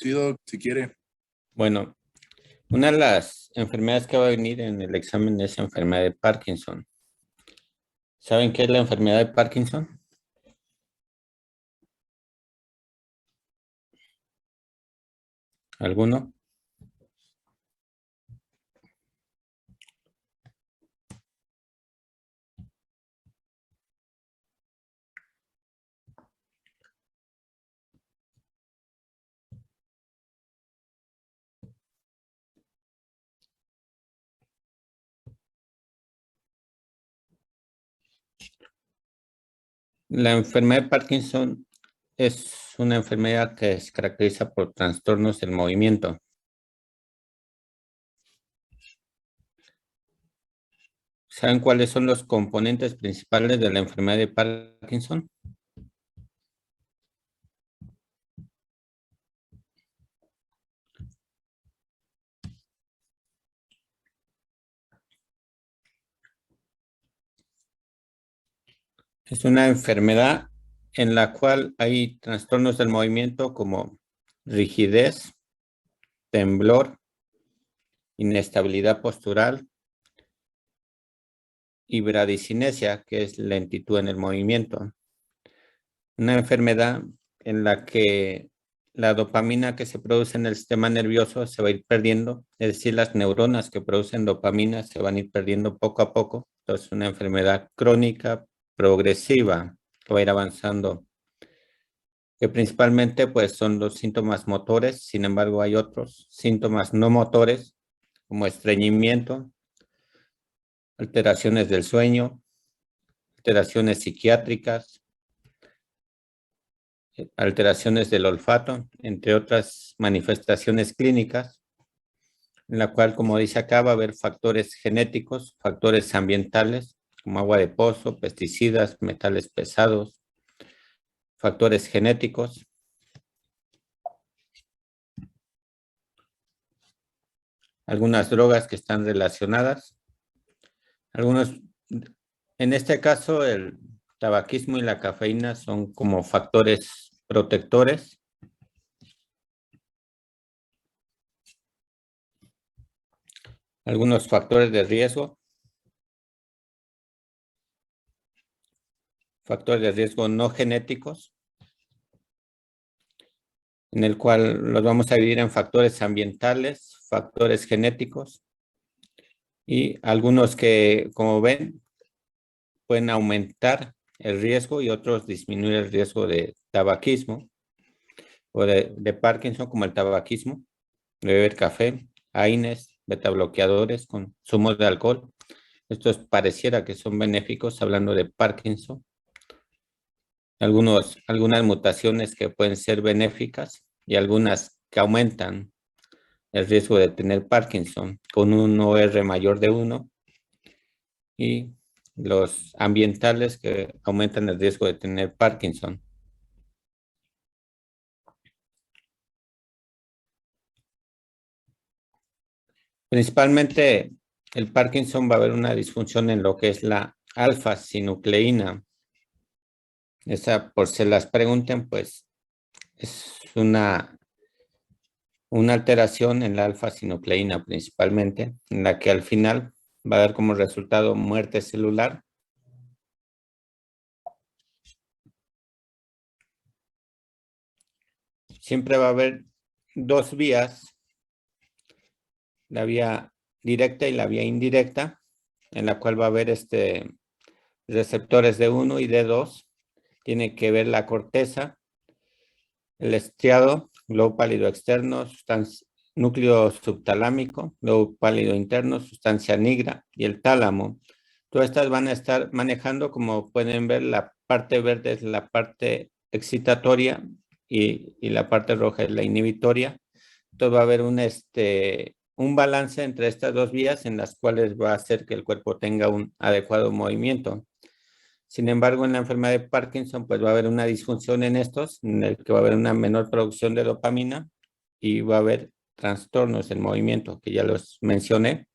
Sí, doc, si quiere. Bueno, una de las enfermedades que va a venir en el examen es la enfermedad de Parkinson. ¿Saben qué es la enfermedad de Parkinson? ¿Alguno? La enfermedad de Parkinson es una enfermedad que se caracteriza por trastornos del movimiento. ¿Saben cuáles son los componentes principales de la enfermedad de Parkinson? Es una enfermedad en la cual hay trastornos del movimiento como rigidez, temblor, inestabilidad postural y bradicinesia, que es lentitud en el movimiento. Una enfermedad en la que la dopamina que se produce en el sistema nervioso se va a ir perdiendo, es decir, las neuronas que producen dopamina se van a ir perdiendo poco a poco. Entonces, una enfermedad crónica, progresiva, que va a ir avanzando, que principalmente pues son los síntomas motores. Sin embargo, hay otros síntomas no motores, como estreñimiento, alteraciones del sueño, alteraciones psiquiátricas, alteraciones del olfato, entre otras manifestaciones clínicas, en la cual, como dice acá, va a haber factores genéticos, factores ambientales, como agua de pozo, pesticidas, metales pesados, factores genéticos, algunas drogas que están relacionadas, algunos, en este caso, el tabaquismo y la cafeína son como factores protectores. Algunos factores de riesgo no genéticos, en el cual los vamos a dividir en factores ambientales, factores genéticos y algunos que, como ven, pueden aumentar el riesgo y otros disminuir el riesgo de tabaquismo o de Parkinson, como el tabaquismo, de beber café, AINES, betabloqueadores, consumos de alcohol. Estos pareciera que son benéficos hablando de Parkinson. Algunas mutaciones que pueden ser benéficas y algunas que aumentan el riesgo de tener Parkinson con un OR mayor de 1 y los ambientales que aumentan el riesgo de tener Parkinson. Principalmente el Parkinson va a haber una disfunción en lo que es la alfa-sinucleína. Esa, por si las pregunten, pues es una alteración en la alfa-sinucleína principalmente, en la que al final va a dar como resultado muerte celular. Siempre va a haber dos vías, la vía directa y la vía indirecta, en la cual va a haber receptores D1 y D2. Tiene que ver la corteza, el estriado, globo pálido externo, núcleo subtalámico, globo pálido interno, sustancia nigra y el tálamo. Todas estas van a estar manejando, como pueden ver, la parte verde es la parte excitatoria y la parte roja es la inhibitoria. Entonces va a haber un balance entre estas dos vías en las cuales va a hacer que el cuerpo tenga un adecuado movimiento. Sin embargo, en la enfermedad de Parkinson, pues va a haber una disfunción en estos, en el que va a haber una menor producción de dopamina y va a haber trastornos del movimiento, que ya los mencioné.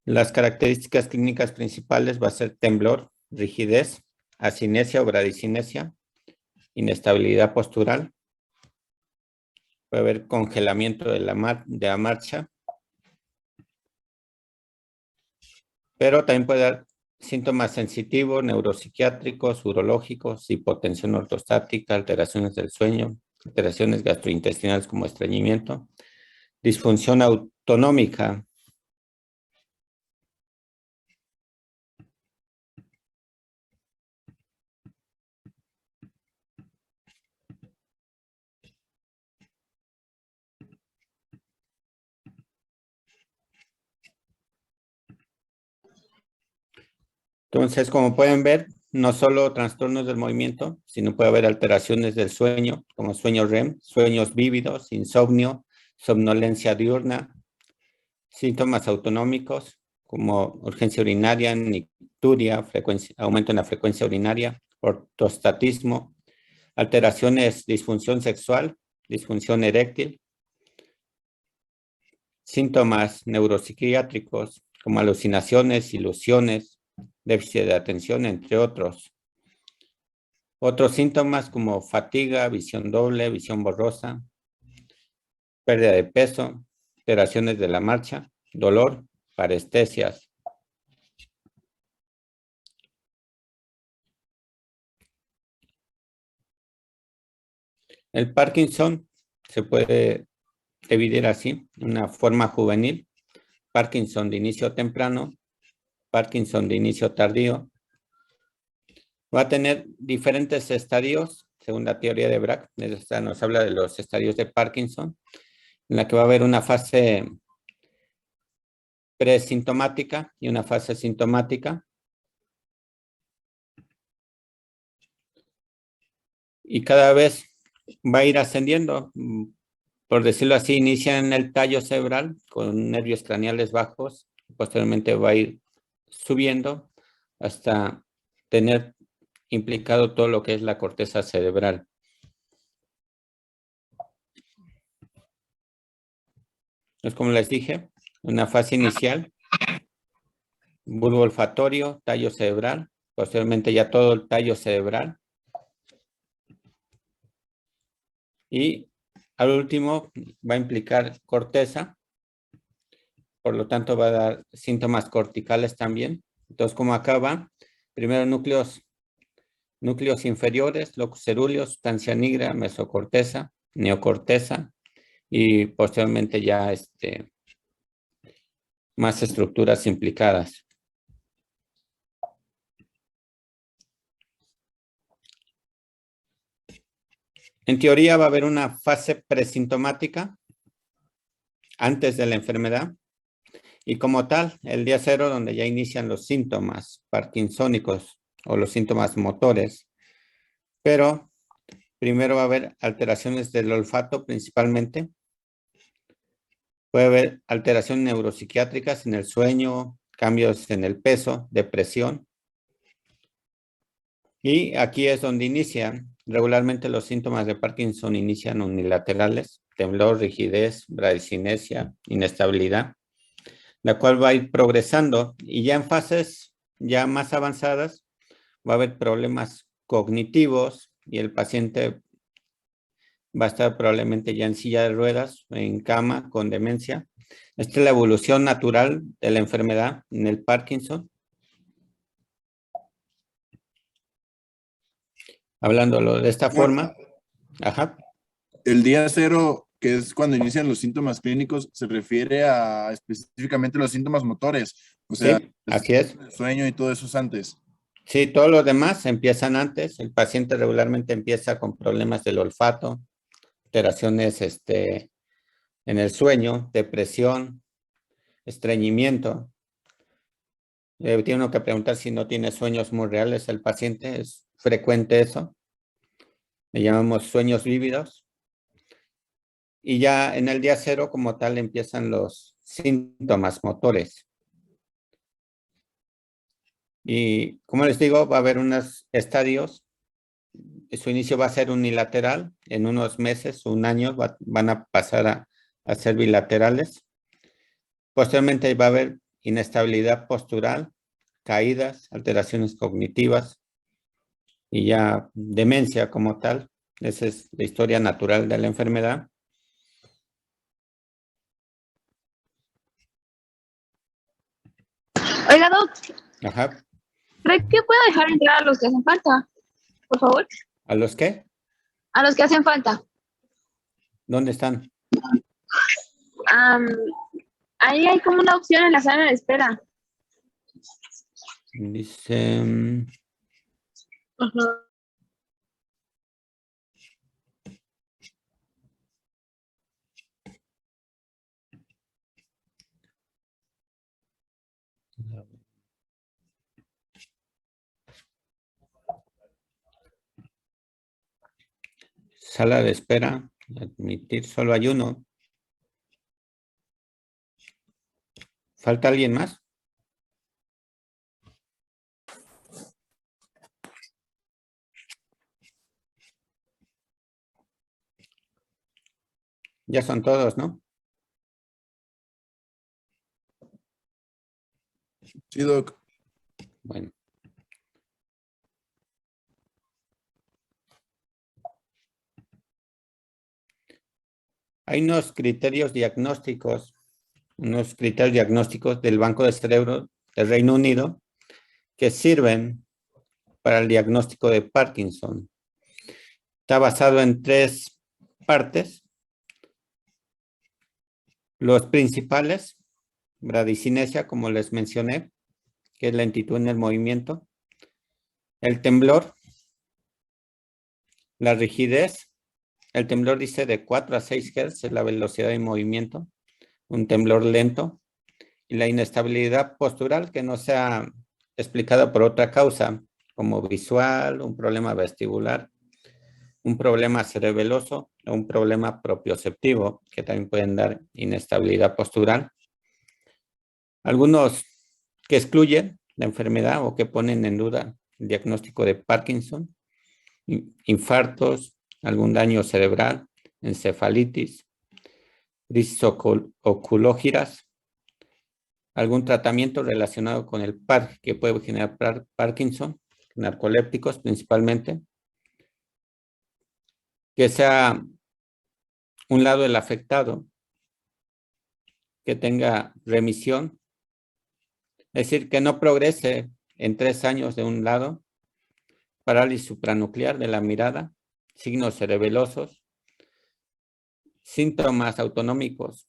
Las características clínicas principales va a ser temblor, rigidez, asinesia o bradicinesia, inestabilidad postural. Puede haber congelamiento de la marcha. Pero también puede dar síntomas sensitivos, neuropsiquiátricos, urológicos, hipotensión ortostática, alteraciones del sueño, alteraciones gastrointestinales como estreñimiento, disfunción autonómica. Entonces, como pueden ver, no solo trastornos del movimiento, sino puede haber alteraciones del sueño, como sueño REM, sueños vívidos, insomnio, somnolencia diurna, síntomas autonómicos, como urgencia urinaria, nicturia, aumento en la frecuencia urinaria, ortostatismo, alteraciones, disfunción sexual, disfunción eréctil, síntomas neuropsiquiátricos, como alucinaciones, ilusiones, déficit de atención, entre otros. Otros síntomas como fatiga, visión doble, visión borrosa, pérdida de peso, alteraciones de la marcha, dolor, parestesias. El Parkinson se puede dividir así, una forma juvenil, Parkinson de inicio temprano, Parkinson de inicio tardío. Va a tener diferentes estadios, según la teoría de Braak. Esta nos habla de los estadios de Parkinson, en la que va a haber una fase presintomática y una fase sintomática. Y cada vez va a ir ascendiendo. Por decirlo así, inicia en el tallo cerebral con nervios craneales bajos. Posteriormente va a ir subiendo hasta tener implicado todo lo que es la corteza cerebral. Es como les dije, una fase inicial, bulbo olfatorio, tallo cerebral, posteriormente ya todo el tallo cerebral. Y al último va a implicar corteza, por lo tanto va a dar síntomas corticales también. Entonces, como acá va, primero núcleos inferiores, locus cerúleos, sustancia nigra, mesocorteza, neocorteza y posteriormente ya más estructuras implicadas. En teoría va a haber una fase presintomática antes de la enfermedad y como tal, el día cero donde ya inician los síntomas parkinsónicos o los síntomas motores, pero primero va a haber alteraciones del olfato principalmente. Puede haber alteraciones neuropsiquiátricas en el sueño, cambios en el peso, depresión. Y aquí es donde inician. Regularmente los síntomas de Parkinson inician unilaterales, temblor, rigidez, bradicinesia, inestabilidad, la cual va a ir progresando y ya en fases ya más avanzadas va a haber problemas cognitivos y el paciente va a estar probablemente ya en silla de ruedas, en cama, con demencia. Esta es la evolución natural de la enfermedad en el Parkinson. Hablándolo de esta forma. Ajá. El día cero, que es cuando inician los síntomas clínicos, se refiere a específicamente los síntomas motores. O sea, Sí, así es. el sueño y todo eso es antes. Sí, todos los demás empiezan antes. El paciente regularmente empieza con problemas del olfato, alteraciones en el sueño, depresión, estreñimiento. Tiene uno que preguntar si no tiene sueños muy reales el paciente. Es frecuente eso. Le llamamos sueños vívidos. Y ya en el día cero como tal empiezan los síntomas motores. Y como les digo, va a haber unos estadios. Su inicio va a ser unilateral. En unos meses, un año, van a pasar a ser bilaterales. Posteriormente va a haber inestabilidad postural, caídas, alteraciones cognitivas y ya demencia como tal. Esa es la historia natural de la enfermedad. Oiga, Doc, Ajá. ¿cree que pueda dejar entrar a los que hacen falta? Por favor. ¿A los qué? A los que hacen falta. ¿Dónde están? Am, ahí hay como una opción en la sala de espera. Dice... Ajá. Sala de espera. Admitir, solo hay uno. ¿Falta alguien más? Ya son todos, ¿no? Sí, Doc. Bueno. Hay unos criterios diagnósticos del Banco de Cerebro del Reino Unido que sirven para el diagnóstico de Parkinson. Está basado en 3 partes. Los principales, bradicinesia, como les mencioné, que es lentitud en el movimiento, el temblor, la rigidez. El temblor dice de 4 a 6 Hz es la velocidad de movimiento, un temblor lento, y la inestabilidad postural que no sea explicada por otra causa, como visual, un problema vestibular, un problema cerebeloso o un problema propioceptivo, que también pueden dar inestabilidad postural. Algunos que excluyen la enfermedad o que ponen en duda el diagnóstico de Parkinson, infartos, algún daño cerebral, encefalitis, crisis oculógiras, algún tratamiento relacionado con el PAR que puede generar Parkinson, narcolépticos principalmente, que sea un lado del afectado, que tenga remisión, es decir, que no progrese en 3 años de un lado, parálisis supranuclear de la mirada, signos cerebelosos, síntomas autonómicos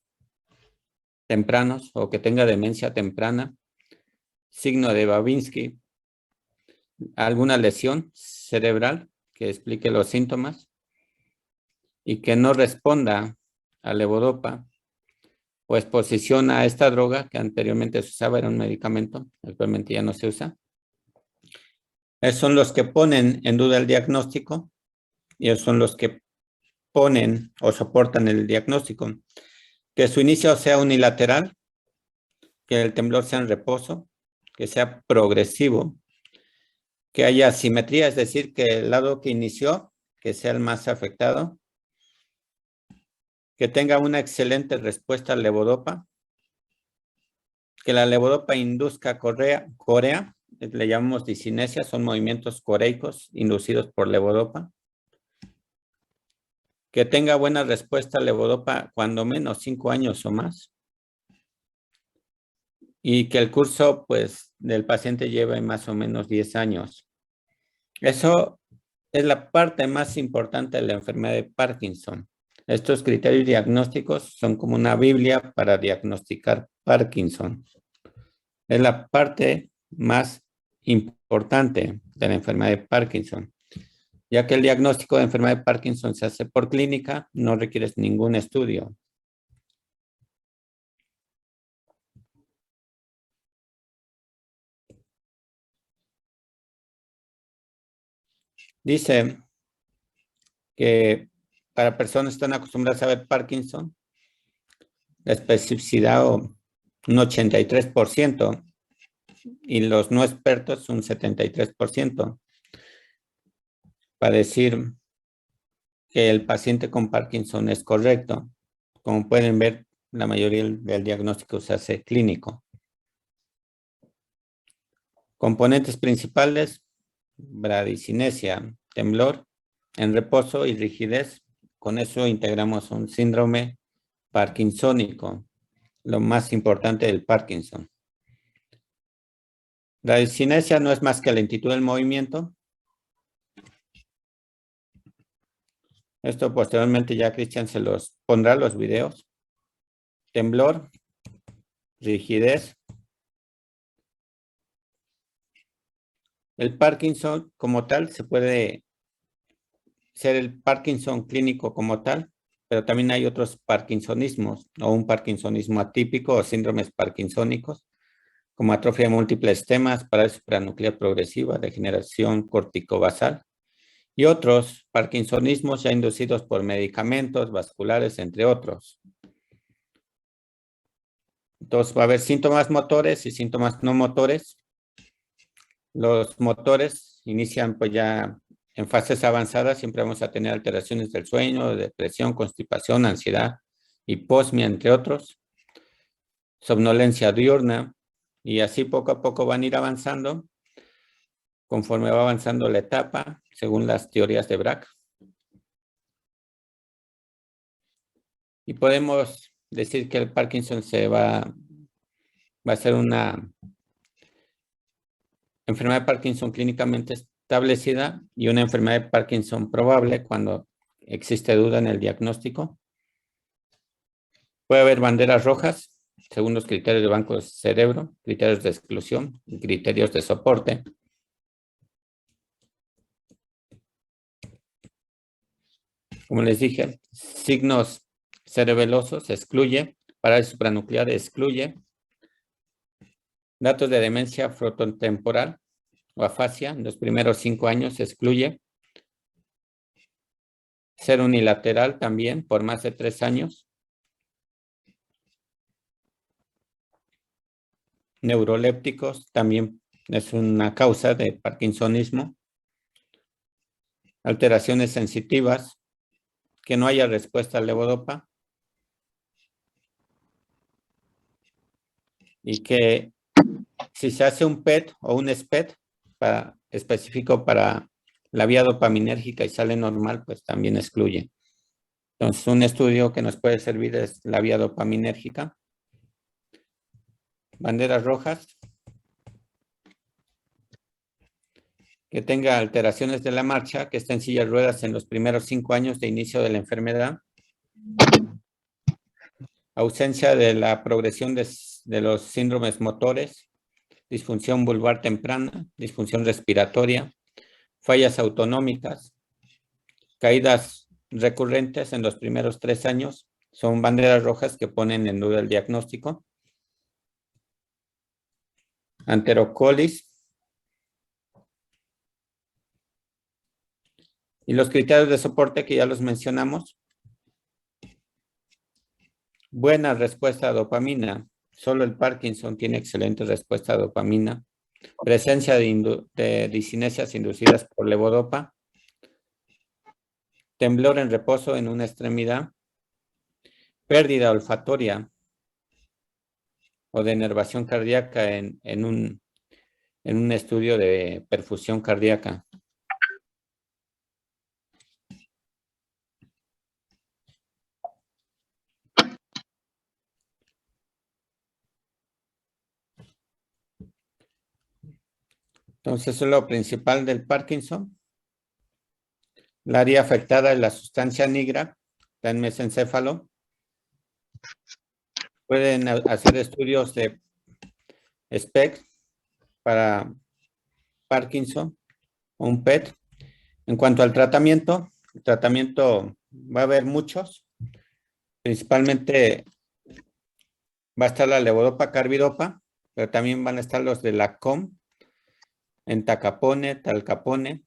tempranos o que tenga demencia temprana, signo de Babinski, alguna lesión cerebral que explique los síntomas y que no responda a levodopa o exposición a esta droga que anteriormente se usaba, era un medicamento, actualmente ya no se usa. Esos son los que ponen en duda el diagnóstico y esos son los que ponen o soportan el diagnóstico. Que su inicio sea unilateral, que el temblor sea en reposo, que sea progresivo, que haya asimetría, es decir, que el lado que inició, que sea el más afectado, que tenga una excelente respuesta al levodopa, que la levodopa induzca corea, le llamamos disinesia, son movimientos coreicos inducidos por levodopa, que tenga buena respuesta al levodopa cuando menos 5 años o más, y que el curso, pues, del paciente lleve más o menos 10 años. Eso es la parte más importante de la enfermedad de Parkinson. Estos criterios diagnósticos son como una Biblia para diagnosticar Parkinson. Es la parte más importante de la enfermedad de Parkinson, ya que el diagnóstico de enfermedad de Parkinson se hace por clínica, no requiere ningún estudio. Dice que para personas que están acostumbradas a ver Parkinson, la especificidad un 83% y los no expertos un 73%, para decir que el paciente con Parkinson es correcto. Como pueden ver, la mayoría del diagnóstico se hace clínico. Componentes principales: bradicinesia, temblor, en reposo y rigidez. Con eso integramos un síndrome parkinsónico, lo más importante del Parkinson. La discinesia no es más que lentitud del movimiento. Esto posteriormente ya Cristian se los pondrá los videos. Temblor, rigidez. El Parkinson como tal se puede ser el Parkinson clínico como tal, pero también hay otros parkinsonismos o un parkinsonismo atípico o síndromes parkinsónicos, como atrofia de múltiples temas, parálisis supranuclear progresiva, degeneración corticobasal y otros parkinsonismos ya inducidos por medicamentos vasculares, entre otros. Entonces va a haber síntomas motores y síntomas no motores. Los motores inician pues ya en fases avanzadas, siempre vamos a tener alteraciones del sueño, depresión, constipación, ansiedad, hiposmia, entre otros, somnolencia diurna, y así poco a poco van a ir avanzando conforme va avanzando la etapa, según las teorías de Brack. Y podemos decir que el Parkinson va a ser una enfermedad de Parkinson clínicamente establecida y una enfermedad de Parkinson probable cuando existe duda en el diagnóstico. Puede haber banderas rojas según los criterios de banco de cerebro, criterios de exclusión y criterios de soporte. Como les dije, signos cerebelosos excluye, parálisis supranuclear excluye, datos de demencia frontotemporal o afasia en los primeros 5 años excluye, ser unilateral también por más de 3 años, neurolépticos también es una causa de parkinsonismo, alteraciones sensitivas, que no haya respuesta al levodopa y que si se hace un PET o un SPET específico para la vía dopaminérgica y sale normal, pues también excluye. Entonces, un estudio que nos puede servir es la vía dopaminérgica. Banderas rojas. Que tenga alteraciones de la marcha, que esté en silla de ruedas en los primeros 5 años de inicio de la enfermedad. Ausencia de la progresión de los síndromes motores, disfunción vulvar temprana, disfunción respiratoria, fallas autonómicas, caídas recurrentes en los primeros 3 años, son banderas rojas que ponen en duda el diagnóstico. Anterocolis. Y los criterios de soporte que ya los mencionamos. Buena respuesta a dopamina. Solo el Parkinson tiene excelente respuesta a dopamina. Presencia de discinesias inducidas por levodopa. Temblor en reposo en una extremidad. Pérdida olfatoria o de inervación cardíaca en un estudio de perfusión cardíaca. Entonces, eso es lo principal del Parkinson. La área afectada es la sustancia negra, está en mesencéfalo. Pueden hacer estudios de SPECT para Parkinson o un PET. En cuanto al tratamiento, el tratamiento va a haber muchos. Principalmente va a estar la levodopa carbidopa, pero también van a estar los de la COM, entacapone, talcapone.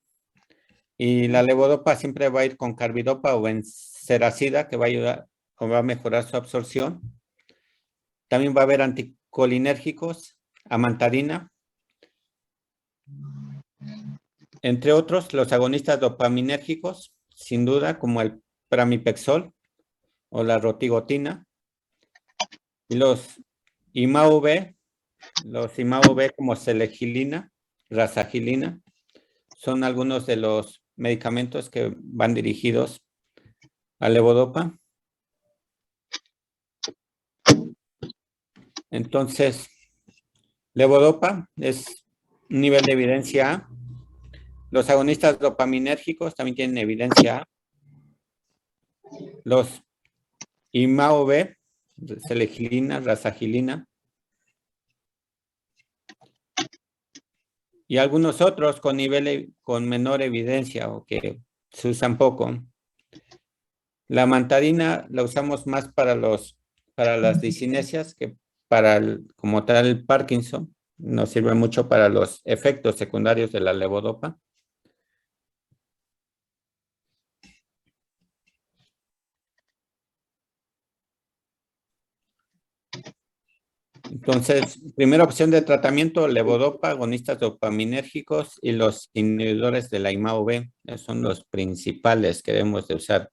Y la levodopa siempre va a ir con carbidopa o enseracida, que va a ayudar o va a mejorar su absorción. También va a haber anticolinérgicos, amantarina. Entre otros, los agonistas dopaminérgicos, sin duda, como el pramipexol o la rotigotina. Y los IMAV como selegilina, rasagilina, son algunos de los medicamentos que van dirigidos a levodopa. Entonces, levodopa es un nivel de evidencia A. Los agonistas dopaminérgicos también tienen evidencia A. Los IMAO-B, selegilina, rasagilina, y algunos otros con menor evidencia o que se usan poco. La amantadina la usamos más para las discinesias que como tal el Parkinson. Nos sirve mucho para los efectos secundarios de la levodopa. Entonces, primera opción de tratamiento, levodopa, agonistas dopaminérgicos y los inhibidores de la IMAO-B. Esos son los principales que debemos de usar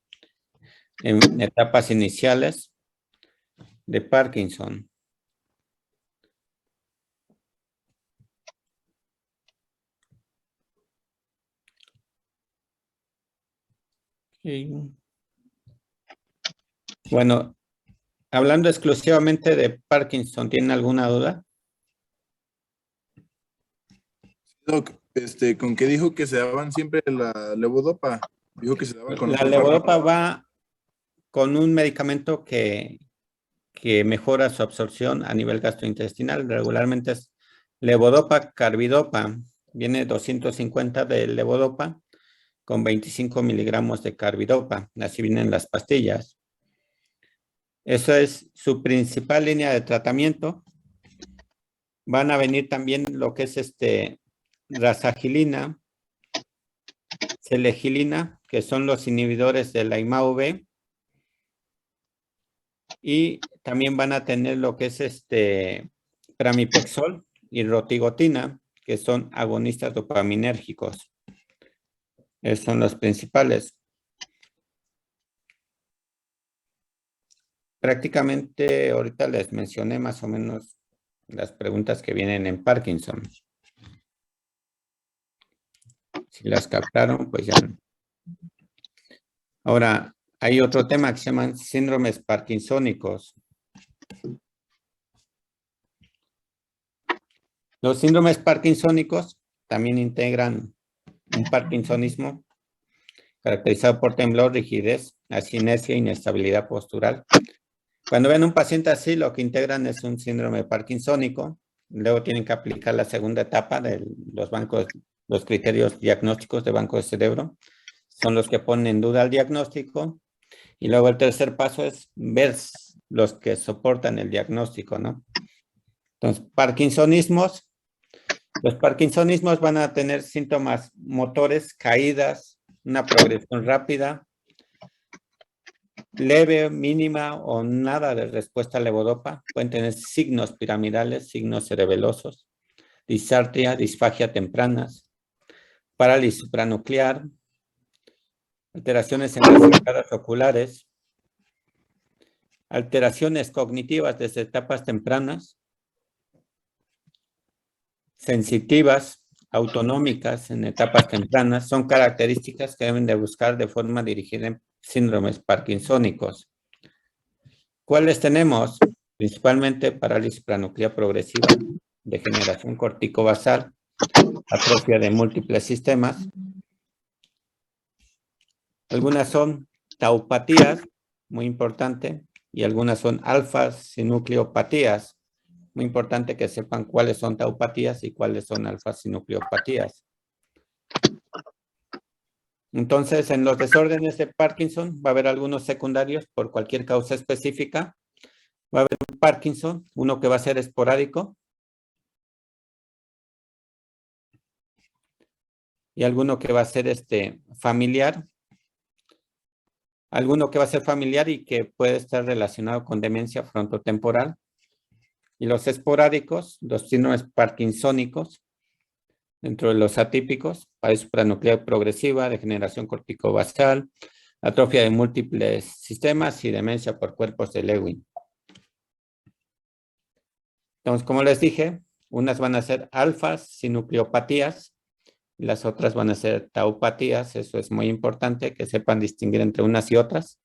en etapas iniciales de Parkinson. Bueno, hablando exclusivamente de Parkinson, ¿tienen alguna duda? Doc, ¿con qué dijo que se daban siempre la levodopa? Dijo que se daba con La otro levodopa fármaco. va con un medicamento que mejora su absorción a nivel gastrointestinal. Regularmente es levodopa, carbidopa. Viene 250 de levodopa con 25 miligramos de carbidopa. Así vienen las pastillas. Eso es su principal línea de tratamiento. Van a venir también lo que es rasagilina, selegilina, que son los inhibidores de la IMAO-B. Y también van a tener lo que es pramipexol y rotigotina, que son agonistas dopaminérgicos. Esos son los principales. Prácticamente ahorita les mencioné más o menos las preguntas que vienen en Parkinson. Si las captaron, pues ya. Ahora, hay otro tema que se llaman síndromes parkinsónicos. Los síndromes parkinsónicos también integran un parkinsonismo caracterizado por temblor, rigidez, asinesia e inestabilidad postural. Cuando ven un paciente así, lo que integran es un síndrome parkinsónico. Luego tienen que aplicar la segunda etapa de los criterios diagnósticos de banco de cerebro. Son los que ponen en duda el diagnóstico. Y luego el tercer paso es ver los que soportan el diagnóstico, ¿no? Entonces, parkinsonismos. Los parkinsonismos van a tener síntomas motores, caídas, una progresión rápida, leve, mínima o nada de respuesta a levodopa. Pueden tener signos piramidales, signos cerebelosos, disartria, disfagia tempranas, parálisis supranuclear, alteraciones en las arcadas oculares, alteraciones cognitivas desde etapas tempranas, sensitivas, autonómicas en etapas tempranas, son características que deben de buscar de forma dirigida en síndromes parkinsónicos. ¿Cuáles tenemos? Principalmente parálisis supranuclear progresiva, degeneración corticobasal, atrofia de múltiples sistemas. Algunas son taupatías, muy importante, y algunas son alfa-sinucleopatías. Muy importante que sepan cuáles son taupatías y cuáles son alfa-sinucleopatías. Entonces, en los desórdenes de Parkinson va a haber algunos secundarios por cualquier causa específica. Va a haber un Parkinson, uno que va a ser esporádico y alguno que va a ser familiar. Alguno que va a ser familiar y que puede estar relacionado con demencia frontotemporal. Y los esporádicos, los síndromes parkinsónicos, dentro de los atípicos, parálisis supranuclear progresiva, degeneración corticobasal, atrofia de múltiples sistemas y demencia por cuerpos de Lewin. Entonces, como les dije, unas van a ser alfas, sinucleopatías, Las otras van a ser taupatías. Eso es muy importante que sepan distinguir entre unas y otras.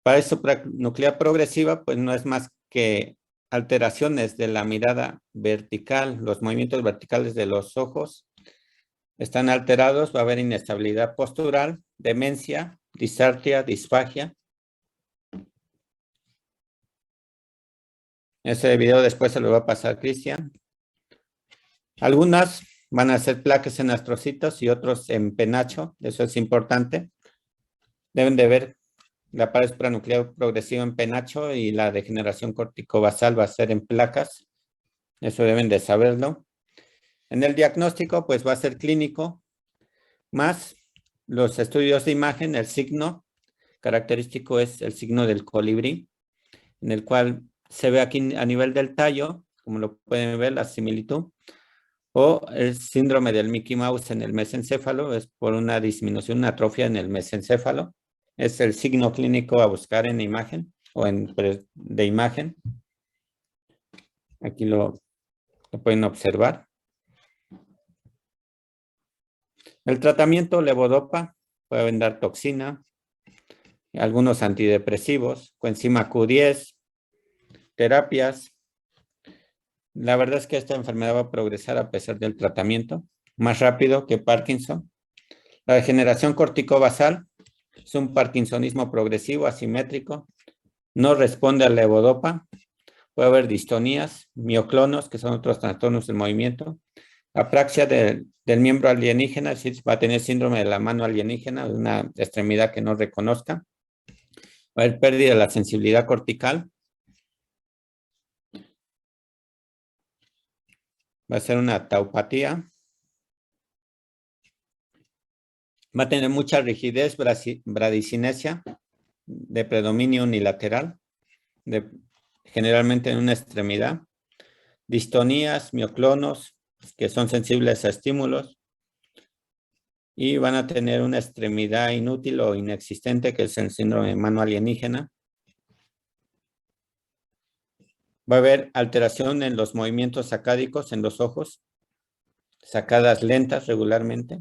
Para supranuclear progresiva, pues no es más que alteraciones de la mirada vertical, los movimientos verticales de los ojos están alterados, va a haber inestabilidad postural, demencia, disartria, disfagia. Ese video después se lo va a pasar Cristian. Algunas van a ser plaques en astrocitos y otros en penacho, eso es importante. Deben de ver la pared supranuclear progresiva en penacho y la degeneración corticobasal va a ser en placas. Eso deben de saberlo. En el diagnóstico, pues va a ser clínico, más los estudios de imagen, el signo característico es el signo del colibrí, en el cual se ve aquí a nivel del tallo, como lo pueden ver, la similitud, o el síndrome del Mickey Mouse en el mesencéfalo, es por una disminución, una atrofia en el mesencéfalo. Es el signo clínico a buscar en imagen o de imagen. Aquí lo pueden observar. El tratamiento levodopa, pueden dar toxina, algunos antidepresivos, coenzima Q10, terapias. La verdad es que esta enfermedad va a progresar a pesar del tratamiento, más rápido que Parkinson. La degeneración corticobasal es un parkinsonismo progresivo, asimétrico, no responde al levodopa. Puede haber distonías, mioclonos, que son otros trastornos del movimiento. Apraxia del miembro alienígena, es decir, va a tener síndrome de la mano alienígena, de una extremidad que no reconozca. Va a haber pérdida de la sensibilidad cortical. Va a ser una taupatía. Va a tener mucha rigidez, bradicinesia, de predominio unilateral, generalmente en una extremidad. Distonías, mioclonos, que son sensibles a estímulos. Y van a tener una extremidad inútil o inexistente, que es el síndrome de mano alienígena. Va a haber alteración en los movimientos sacádicos en los ojos, sacadas lentas regularmente.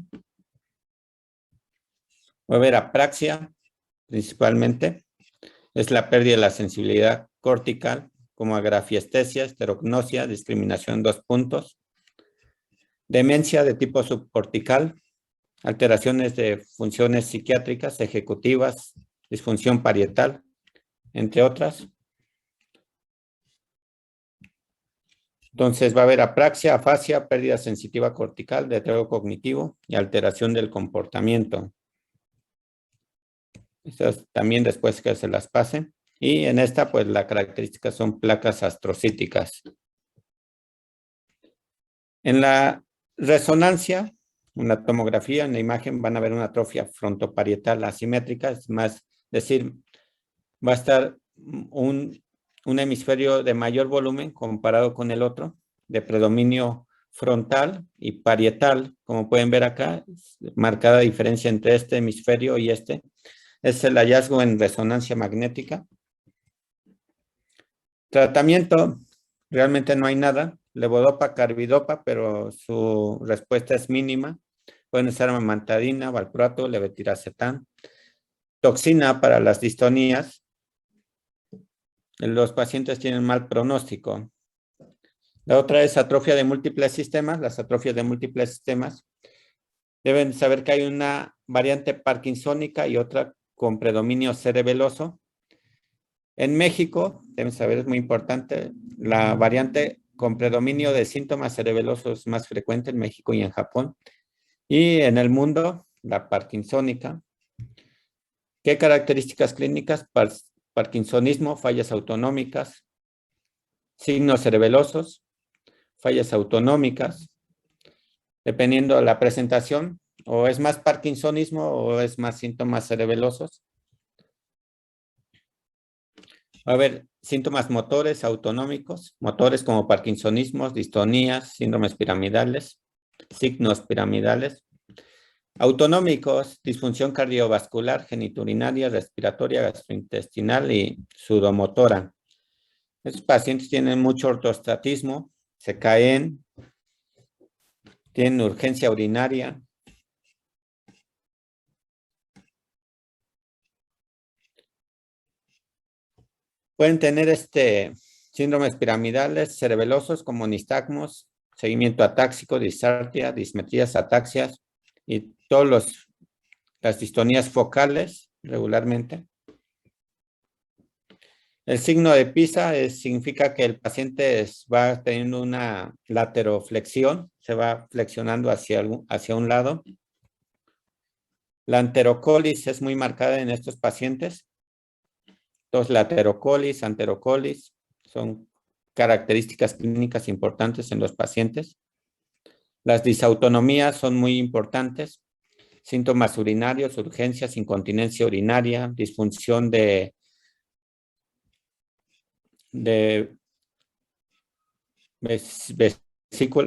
Va a haber apraxia, principalmente. Es la pérdida de la sensibilidad cortical, como agrafiestesia, esterognosia, discriminación en 2 puntos. Demencia de tipo subcortical, alteraciones de funciones psiquiátricas, ejecutivas, disfunción parietal, entre otras. Entonces va a haber apraxia, afasia, pérdida sensitiva cortical, deterioro cognitivo y alteración del comportamiento. Estas también después que se las pase. Y en esta, pues la característica son placas astrocíticas. En la resonancia, una tomografía, en la imagen van a ver una atrofia frontoparietal asimétrica, es más, decir, va a estar un hemisferio de mayor volumen comparado con el otro, de predominio frontal y parietal, como pueden ver acá, marcada diferencia entre este hemisferio y este. Es el hallazgo en resonancia magnética. Tratamiento, realmente no hay nada. Levodopa, carbidopa, pero su respuesta es mínima. Pueden usar amantadina, valproato, levetiracetam. Toxina para las distonías. Los pacientes tienen mal pronóstico. La otra es atrofia de múltiples sistemas. Las atrofias de múltiples sistemas. Deben saber que hay una variante parkinsónica y otra con predominio cerebeloso. En México, deben saber, es muy importante, la variante con predominio de síntomas cerebelosos más frecuente en México y en Japón. Y en el mundo, la parkinsónica. ¿Qué características clínicas? Parkinsonismo, fallas autonómicas, signos cerebelosos, fallas autonómicas. Dependiendo de la presentación, o es más parkinsonismo o es más síntomas cerebelosos. Va a haber síntomas motores autonómicos, motores como parkinsonismos, distonías, síndromes piramidales, signos piramidales. Autonómicos, disfunción cardiovascular, genitourinaria, respiratoria, gastrointestinal y sudomotora. Estos pacientes tienen mucho ortostatismo, se caen, tienen urgencia urinaria. Pueden tener síndromes piramidales cerebelosos como nistagmos, seguimiento atáxico, disartria, dismetrías, ataxias y todas las distonías focales regularmente. El signo de PISA significa que el paciente va teniendo una lateroflexión, se va flexionando hacia un lado. La anterocolis es muy marcada en estos pacientes. Entonces, laterocolis, anterocolis son características clínicas importantes en los pacientes. Las disautonomías son muy importantes. Síntomas urinarios, urgencias, incontinencia urinaria, disfunción de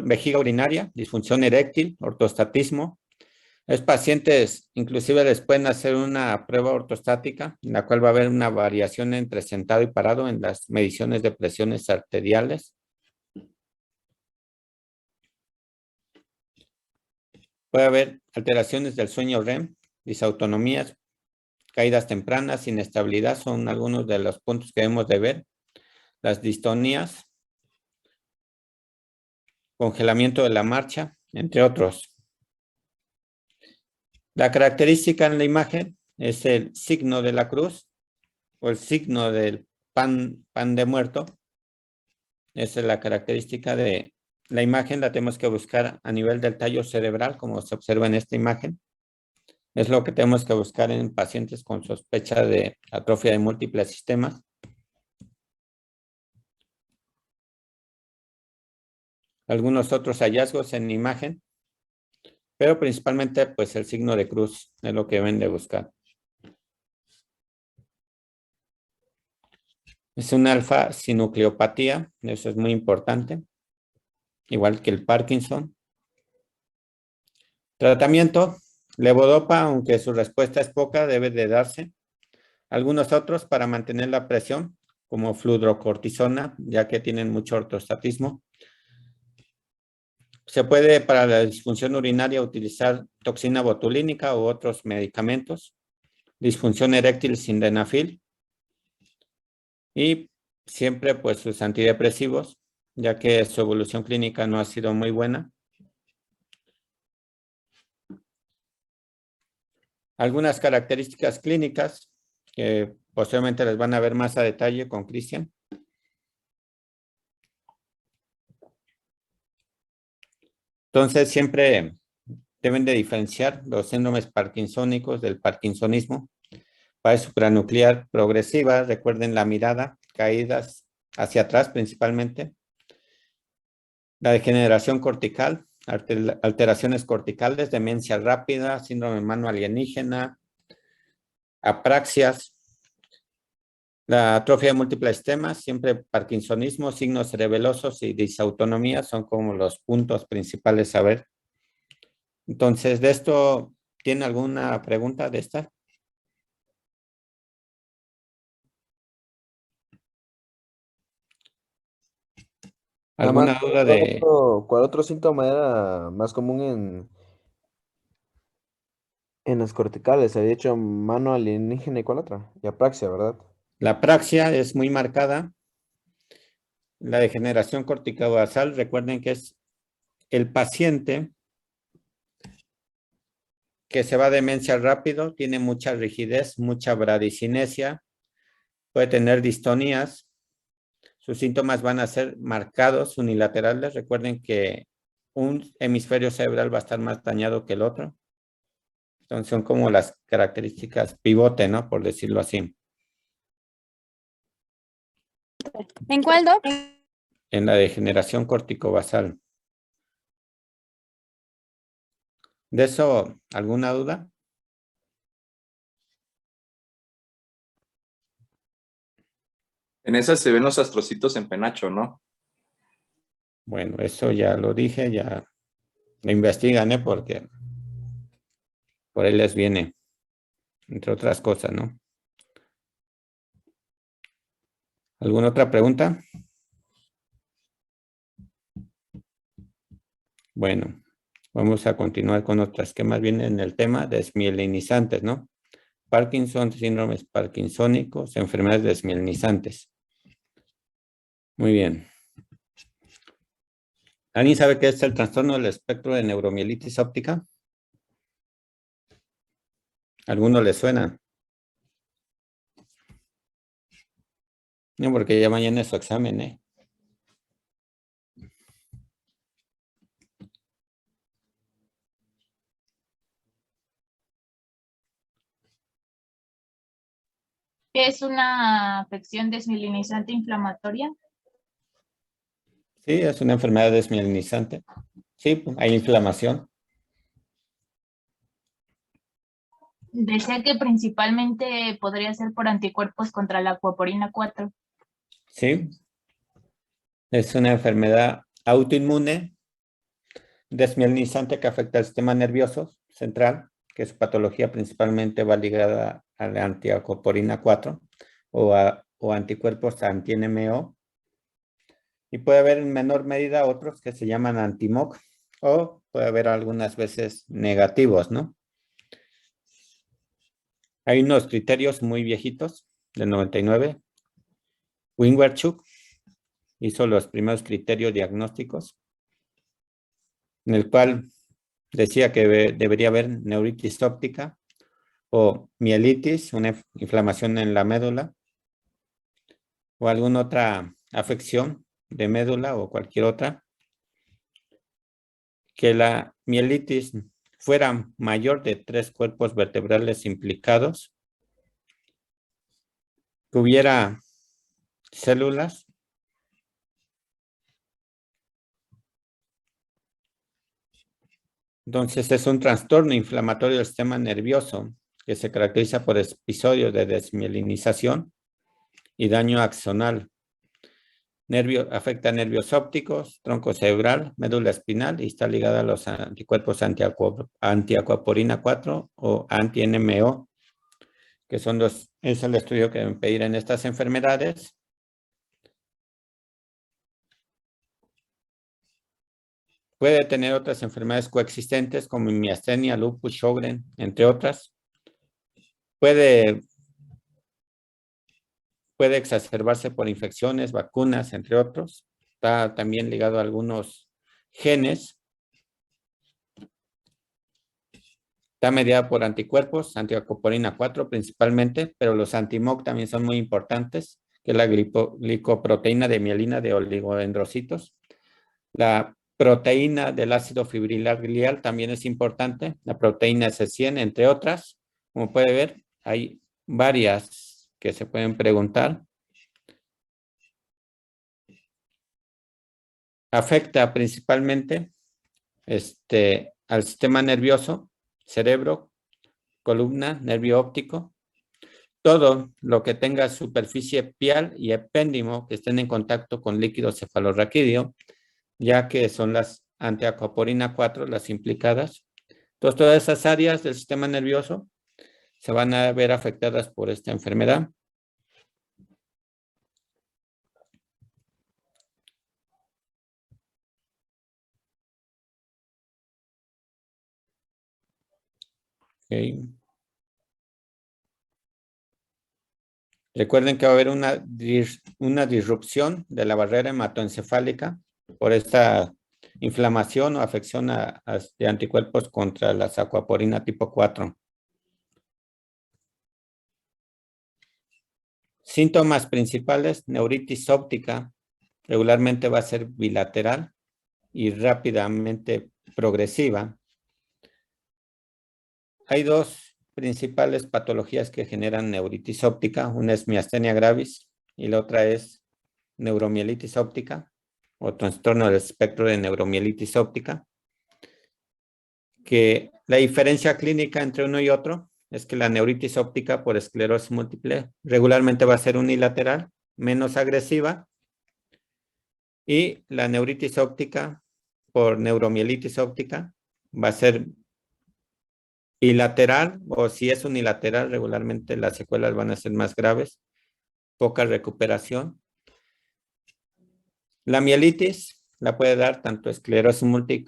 vejiga urinaria, disfunción eréctil, ortostatismo. Los pacientes inclusive les pueden hacer una prueba ortostática en la cual va a haber una variación entre sentado y parado en las mediciones de presiones arteriales. Puede haber alteraciones del sueño REM, disautonomías, caídas tempranas, inestabilidad, son algunos de los puntos que debemos de ver. Las distonías, congelamiento de la marcha, entre otros. La característica en la imagen es el signo de la cruz o el signo del pan de muerto. Esa es la característica de la imagen, la tenemos que buscar a nivel del tallo cerebral, como se observa en esta imagen. Es lo que tenemos que buscar en pacientes con sospecha de atrofia de múltiples sistemas. Algunos otros hallazgos en imagen, pero principalmente pues el signo de cruz es lo que deben de buscar. Es una alfa-sinucleopatía, eso es muy importante, igual que el Parkinson. Tratamiento, levodopa, aunque su respuesta es poca, debe de darse. Algunos otros para mantener la presión, como fludrocortisona, ya que tienen mucho ortostatismo. Se puede para la disfunción urinaria utilizar toxina botulínica u otros medicamentos. Disfunción eréctil sildenafil. Y siempre pues sus antidepresivos, ya que su evolución clínica no ha sido muy buena. Algunas características clínicas que posteriormente les van a ver más a detalle con Cristian. Entonces siempre deben de diferenciar los síndromes parkinsónicos del parkinsonismo. Para supranuclear progresiva, recuerden la mirada, caídas hacia atrás principalmente. La degeneración cortical, alteraciones corticales, demencia rápida, síndrome mano alienígena, apraxias. La atrofia de múltiples sistemas, siempre parkinsonismo, signos cerebelosos y disautonomía son como los puntos principales a ver. Entonces, de esto, ¿tiene alguna pregunta de esta? ¿Alguna duda de...? ¿Cuál otro síntoma era más común en las corticales? Había dicho mano alienígena y cuál otra? Y apraxia, ¿verdad? La apraxia es muy marcada. La degeneración corticobasal, recuerden que es el paciente que se va a demencia rápido, tiene mucha rigidez, mucha bradicinesia, puede tener distonías. Sus síntomas van a ser marcados, unilaterales. Recuerden que un hemisferio cerebral va a estar más dañado que el otro. Entonces son como las características pivote, ¿no? Por decirlo así. ¿En cuál, doc? En la degeneración corticobasal. ¿De eso alguna duda? En esas se ven los astrocitos en penacho, ¿no? Bueno, eso ya lo dije, ya lo investigan, ¿eh? Porque por ahí les viene, entre otras cosas, ¿no? ¿Alguna otra pregunta? Bueno, vamos a continuar con otras que más vienen en el tema desmielinizantes, ¿no? Parkinson, síndromes parkinsónicos, enfermedades desmielinizantes. Muy bien. ¿Alguien sabe qué es el trastorno del espectro de neuromielitis óptica? ¿Alguno le suena? No, porque ya mañana es su examen, ¿eh? ¿Es una afección desmielinizante inflamatoria? Sí, es una enfermedad desmielinizante. Sí, pues, hay inflamación. Decía que principalmente podría ser por anticuerpos contra la acuaporina 4. Sí, es una enfermedad autoinmune desmielinizante que afecta al sistema nervioso central, que su patología principalmente va ligada a la antiacoporina 4 o anticuerpos anti-NMO. Y puede haber en menor medida otros que se llaman anti-MOC o puede haber algunas veces negativos, ¿no? Hay unos criterios muy viejitos, del 99. Wingerchuk hizo los primeros criterios diagnósticos, en el cual decía que debería haber neuritis óptica o mielitis, una inflamación en la médula, o alguna otra afección de médula o cualquier otra, que la mielitis fuera mayor de 3 cuerpos vertebrales implicados, que hubiera células Entonces es un trastorno inflamatorio del sistema nervioso que se caracteriza por episodios de desmielinización y daño axonal. Afecta nervios ópticos, tronco cerebral, médula espinal y está ligada a los anticuerpos antiacuaporina 4 o anti-NMO, que es el estudio que deben pedir en estas enfermedades. Puede tener otras enfermedades coexistentes como miastenia, lupus, Sjögren, entre otras. Puede exacerbarse por infecciones, vacunas, entre otros. Está también ligado a algunos genes. Está mediada por anticuerpos, antiacoporina 4 principalmente, pero los anti-MOC también son muy importantes, que es la glicoproteína de mielina de oligodendrocitos. La proteína del ácido fibrilar glial también es importante, la proteína S100, entre otras. Como puede ver, hay varias que se pueden preguntar. Afecta principalmente al sistema nervioso, cerebro, columna, nervio óptico, todo lo que tenga superficie pial y epéndimo que estén en contacto con líquido cefalorraquídeo, ya que son las antiacoporina 4 las implicadas. Entonces, todas esas áreas del sistema nervioso se van a ver afectadas por esta enfermedad. Okay. Recuerden que va a haber una disrupción de la barrera hematoencefálica por esta inflamación o afección de anticuerpos contra las acuaporina tipo 4. Síntomas principales, neuritis óptica, regularmente va a ser bilateral y rápidamente progresiva. Hay dos principales patologías que generan neuritis óptica. Una es miastenia gravis y la otra es neuromielitis óptica o trastorno del espectro de neuromielitis óptica. Que la diferencia clínica entre uno y otro es que la neuritis óptica por esclerosis múltiple regularmente va a ser unilateral, menos agresiva, y la neuritis óptica por neuromielitis óptica va a ser bilateral, o si es unilateral, regularmente las secuelas van a ser más graves, poca recuperación La mielitis la puede dar tanto esclerosis múltiple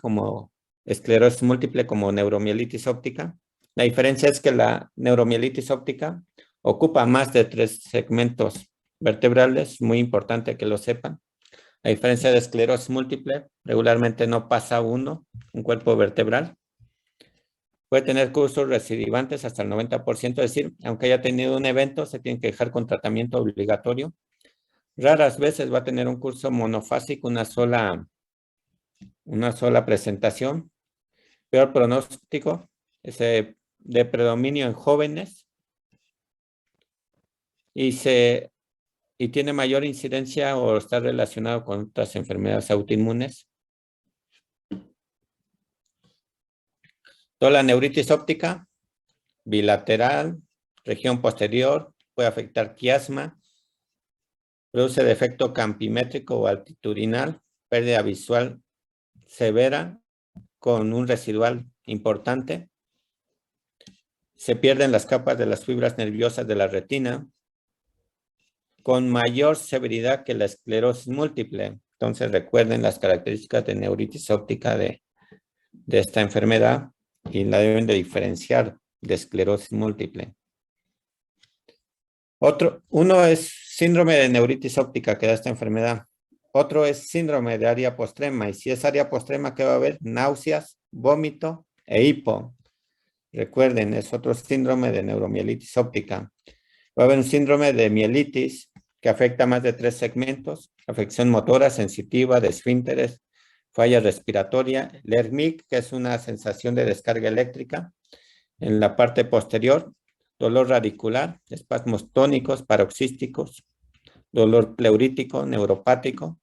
como neuromielitis óptica. La diferencia es que la neuromielitis óptica ocupa más de 3 segmentos vertebrales, muy importante que lo sepan. A diferencia de esclerosis múltiple, regularmente no pasa un cuerpo vertebral. Puede tener cursos recidivantes hasta el 90%, es decir, aunque haya tenido un evento, se tiene que dejar con tratamiento obligatorio. Raras veces va a tener un curso monofásico, una sola presentación. Peor pronóstico, ese de predominio en jóvenes y tiene mayor incidencia o está relacionado con otras enfermedades autoinmunes. Toda la neuritis óptica, bilateral, región posterior, puede afectar quiasma, produce defecto campimétrico o altitudinal, pérdida visual severa con un residual importante. Se pierden las capas de las fibras nerviosas de la retina con mayor severidad que la esclerosis múltiple. Entonces recuerden las características de neuritis óptica de esta enfermedad y la deben de diferenciar de esclerosis múltiple. Uno es síndrome de neuritis óptica que da esta enfermedad. Otro es síndrome de área postrema. Y si es área postrema, ¿qué va a haber? Náuseas, vómito e hipo. Recuerden, es otro síndrome de neuromielitis óptica. Va a haber un síndrome de mielitis que afecta más de 3 segmentos. Afección motora, sensitiva, de esfínteres, falla respiratoria. LERMIC, que es una sensación de descarga eléctrica en la parte posterior. Dolor radicular, espasmos tónicos, paroxísticos, dolor pleurítico, neuropático.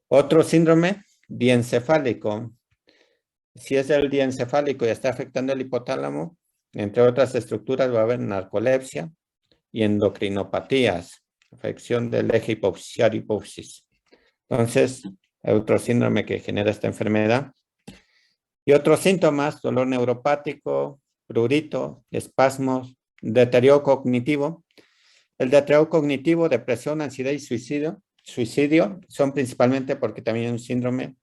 Otro síndrome, diencefálico. Si es el diencefálico y está afectando el hipotálamo, entre otras estructuras va a haber narcolepsia y endocrinopatías, afección del eje hipofisiario-hipófisis. Entonces, hay otro síndrome que genera esta enfermedad. Y otros síntomas, dolor neuropático, prurito, espasmos, deterioro cognitivo. El deterioro cognitivo, depresión, ansiedad y suicidio son principalmente porque también hay un síndrome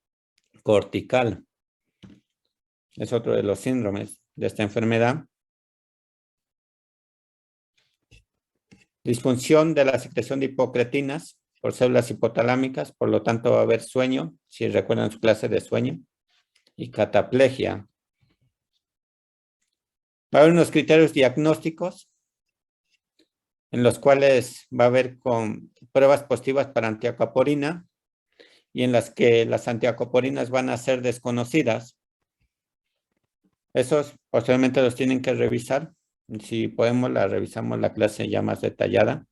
cortical. Es otro de los síndromes de esta enfermedad. Disfunción de la secreción de hipocretinas por células hipotalámicas, por lo tanto va a haber sueño, si recuerdan su clase de sueño, y cataplegia. Va a haber unos criterios diagnósticos en los cuales va a haber con pruebas positivas para antiacoporina y en las que las antiacoporinas van a ser desconocidas. Esos posteriormente los tienen que revisar. Si podemos, revisamos la clase ya más detallada.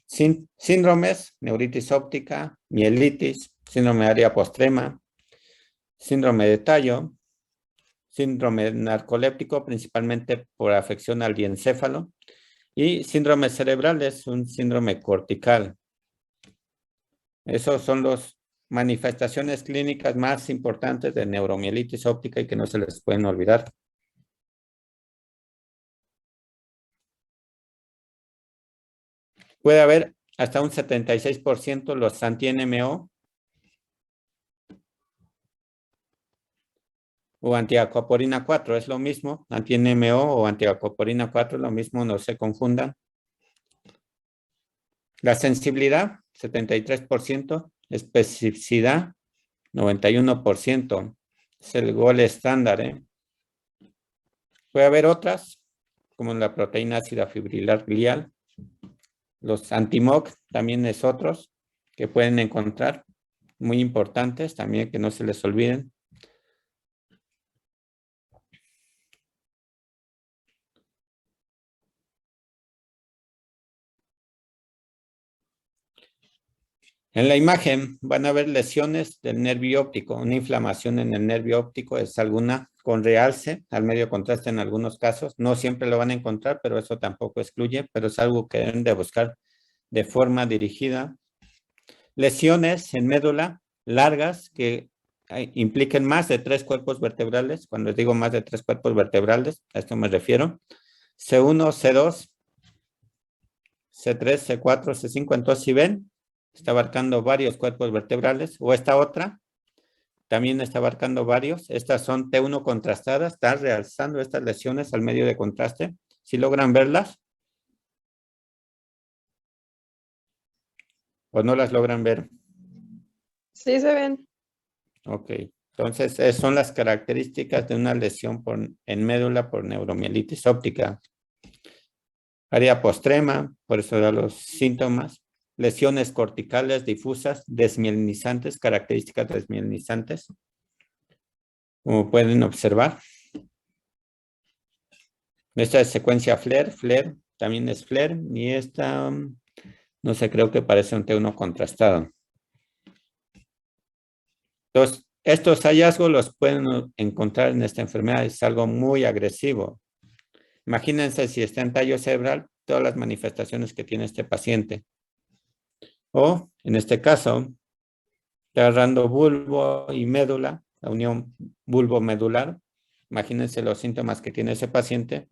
Síndromes, neuritis óptica, mielitis, síndrome de área postrema, síndrome de tallo, síndrome narcoléptico, principalmente por afección al diencéfalo, y síndrome cerebral es un síndrome cortical. Esos son las manifestaciones clínicas más importantes de neuromielitis óptica y que no se les pueden olvidar. Puede haber hasta un 76% los anti-NMO o antiacoporina 4, es lo mismo. Anti-NMO o antiacoporina 4 es lo mismo, no se confundan. La sensibilidad, 73%. Especificidad, 91%. Es el gol estándar. Puede haber otras, como la proteína ácida fibrilar glial. Los anti-MOC también es otros que pueden encontrar, muy importantes también, que no se les olviden. En la imagen van a ver lesiones del nervio óptico. Una inflamación en el nervio óptico es alguna con realce al medio contraste en algunos casos. No siempre lo van a encontrar, pero eso tampoco excluye, pero es algo que deben de buscar de forma dirigida. Lesiones en médula largas que impliquen más de 3 cuerpos vertebrales. Cuando les digo más de 3 cuerpos vertebrales, a esto me refiero. C1, C2, C3, C4, C5. Entonces, si ven, está abarcando varios cuerpos vertebrales. O esta otra, también está abarcando varios. Estas son T1 contrastadas. Está realzando estas lesiones al medio de contraste. ¿Sí logran verlas? ¿O no las logran ver? Sí se ven. Ok. Entonces, son las características de una lesión en médula por neuromielitis óptica. Área postrema, por eso da los síntomas. Lesiones corticales difusas, desmielinizantes, características desmielinizantes. Como pueden observar. Esta es secuencia FLAIR, también es FLAIR, y esta, no sé, creo que parece un T1 contrastado. Entonces, estos hallazgos los pueden encontrar en esta enfermedad, es algo muy agresivo. Imagínense si está en tallo cerebral, todas las manifestaciones que tiene este paciente. O, en este caso, está agarrando bulbo y médula, la unión bulbo-medular. Imagínense los síntomas que tiene ese paciente.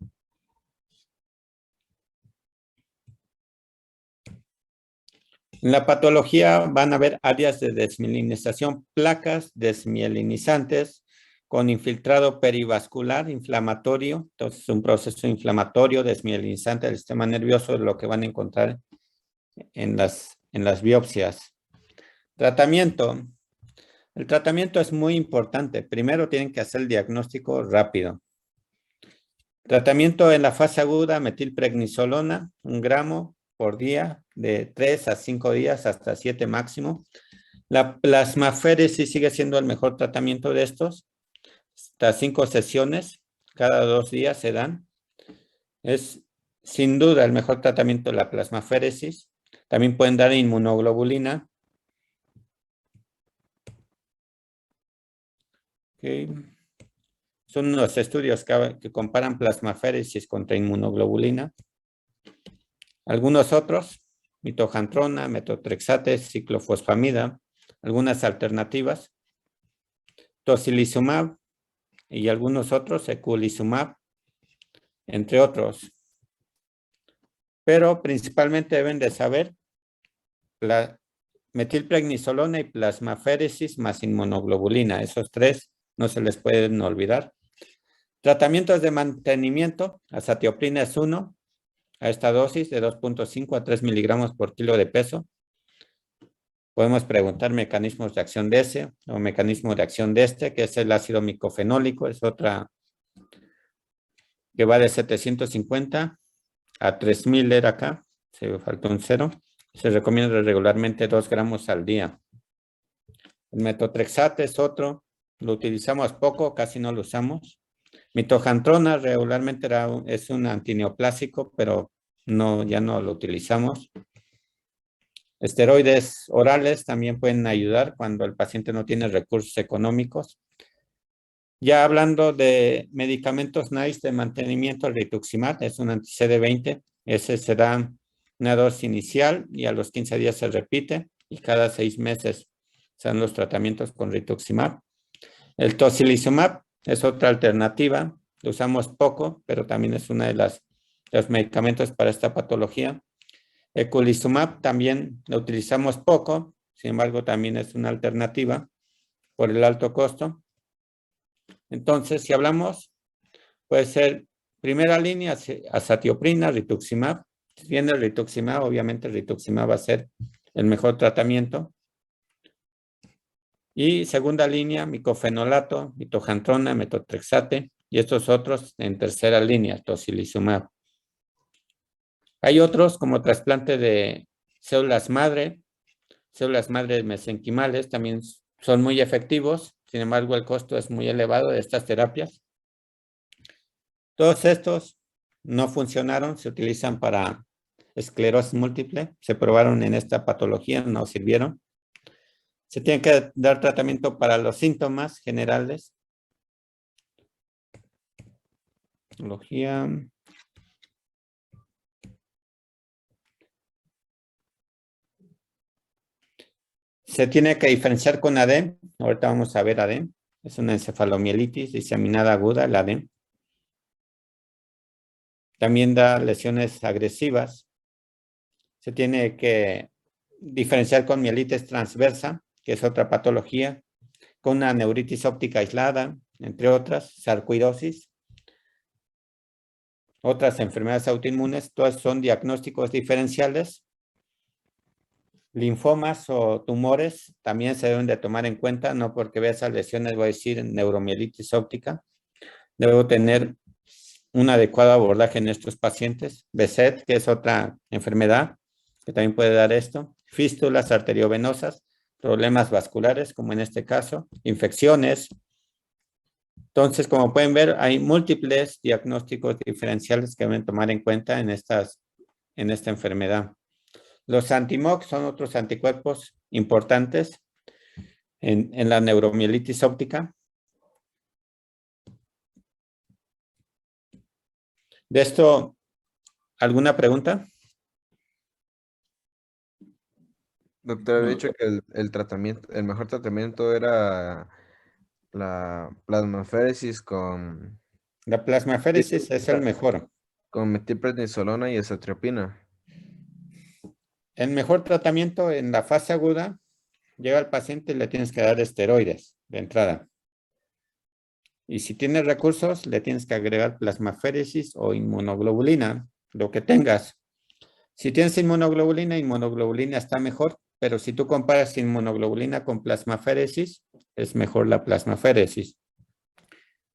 En la patología van a haber áreas de desmielinización, placas desmielinizantes con infiltrado perivascular inflamatorio. Entonces, un proceso inflamatorio desmielinizante del sistema nervioso es lo que van a encontrar en las biopsias. Tratamiento. El tratamiento es muy importante. Primero tienen que hacer el diagnóstico rápido. Tratamiento en la fase aguda, metilprednisolona, 1 gramo por día, de 3 a 5 días hasta 7 máximo. La plasmaféresis sigue siendo el mejor tratamiento de estos. Hasta 5 sesiones, cada 2 días se dan. Es sin duda el mejor tratamiento de la plasmaféresis. También pueden dar inmunoglobulina. Okay. Son los estudios que comparan plasmaféresis contra inmunoglobulina. Algunos otros, mitojantrona, metotrexate, ciclofosfamida, algunas alternativas, tocilizumab y algunos otros, eculizumab, entre otros. Pero principalmente deben de saber la metilprednisolona y plasmaféresis más inmunoglobulina. Esos 3 no se les pueden olvidar. Tratamientos de mantenimiento, azatioprina es 1, a esta dosis de 2.5 a 3 miligramos por kilo de peso. Podemos preguntar mecanismos de acción de ese o mecanismo de acción de este, que es el ácido micofenólico, es otra que va de 750 a 3000 era acá, se me faltó un 0. Se recomienda regularmente 2 gramos al día. El metotrexate es otro, lo utilizamos poco, casi no lo usamos. Mitojantrona regularmente es un antineoplásico, pero ya no lo utilizamos. Esteroides orales también pueden ayudar cuando el paciente no tiene recursos económicos. Ya hablando de medicamentos NICE de mantenimiento, el rituximab es un anti-CD20. Ese se da una dosis inicial y a los 15 días se repite y cada 6 meses se dan los tratamientos con rituximab. El tocilizumab es otra alternativa, lo usamos poco, pero también es uno de los medicamentos para esta patología. Eculizumab también lo utilizamos poco, sin embargo también es una alternativa por el alto costo. Entonces, si hablamos, puede ser primera línea, azatioprina, rituximab. Si viene el rituximab, obviamente el rituximab va a ser el mejor tratamiento. Y segunda línea, micofenolato, mitojantrona, metotrexate, y estos otros en tercera línea, tocilizumab. Hay otros como trasplante de células madre mesenquimales, también son muy efectivos, sin embargo el costo es muy elevado de estas terapias. Todos estos no funcionaron, se utilizan para esclerosis múltiple, se probaron en esta patología, no sirvieron. Se tiene que dar tratamiento para los síntomas generales. Patología. Se tiene que diferenciar con ADEM. Ahorita vamos a ver ADEM. Es una encefalomielitis diseminada aguda, el ADEM. También da lesiones agresivas. Se tiene que diferenciar con mielitis transversa, que es otra patología, con una neuritis óptica aislada, entre otras, sarcoidosis. Otras enfermedades autoinmunes, todas son diagnósticos diferenciales. Linfomas o tumores también se deben de tomar en cuenta, no porque vea esas lesiones voy a decir neuromielitis óptica. Debo tener un adecuado abordaje en estos pacientes. BESET, que es otra enfermedad que también puede dar esto. Fístulas arteriovenosas, problemas vasculares, como en este caso, infecciones. Entonces, como pueden ver, hay múltiples diagnósticos diferenciales que deben tomar en cuenta en esta enfermedad. Los anti-MOX son otros anticuerpos importantes en la neuromielitis óptica. De esto, ¿alguna pregunta? Doctor, había dicho que el tratamiento, el mejor tratamiento era la plasmaféresis con La plasmaféresis es el mejor. con metilprednisolona y azathioprina. El mejor tratamiento en la fase aguda, llega al paciente y le tienes que dar esteroides de entrada. Y si tienes recursos, le tienes que agregar plasmaféresis o inmunoglobulina, lo que tengas. Si tienes inmunoglobulina está mejor, pero si tú comparas inmunoglobulina con plasmaféresis, es mejor la plasmaféresis.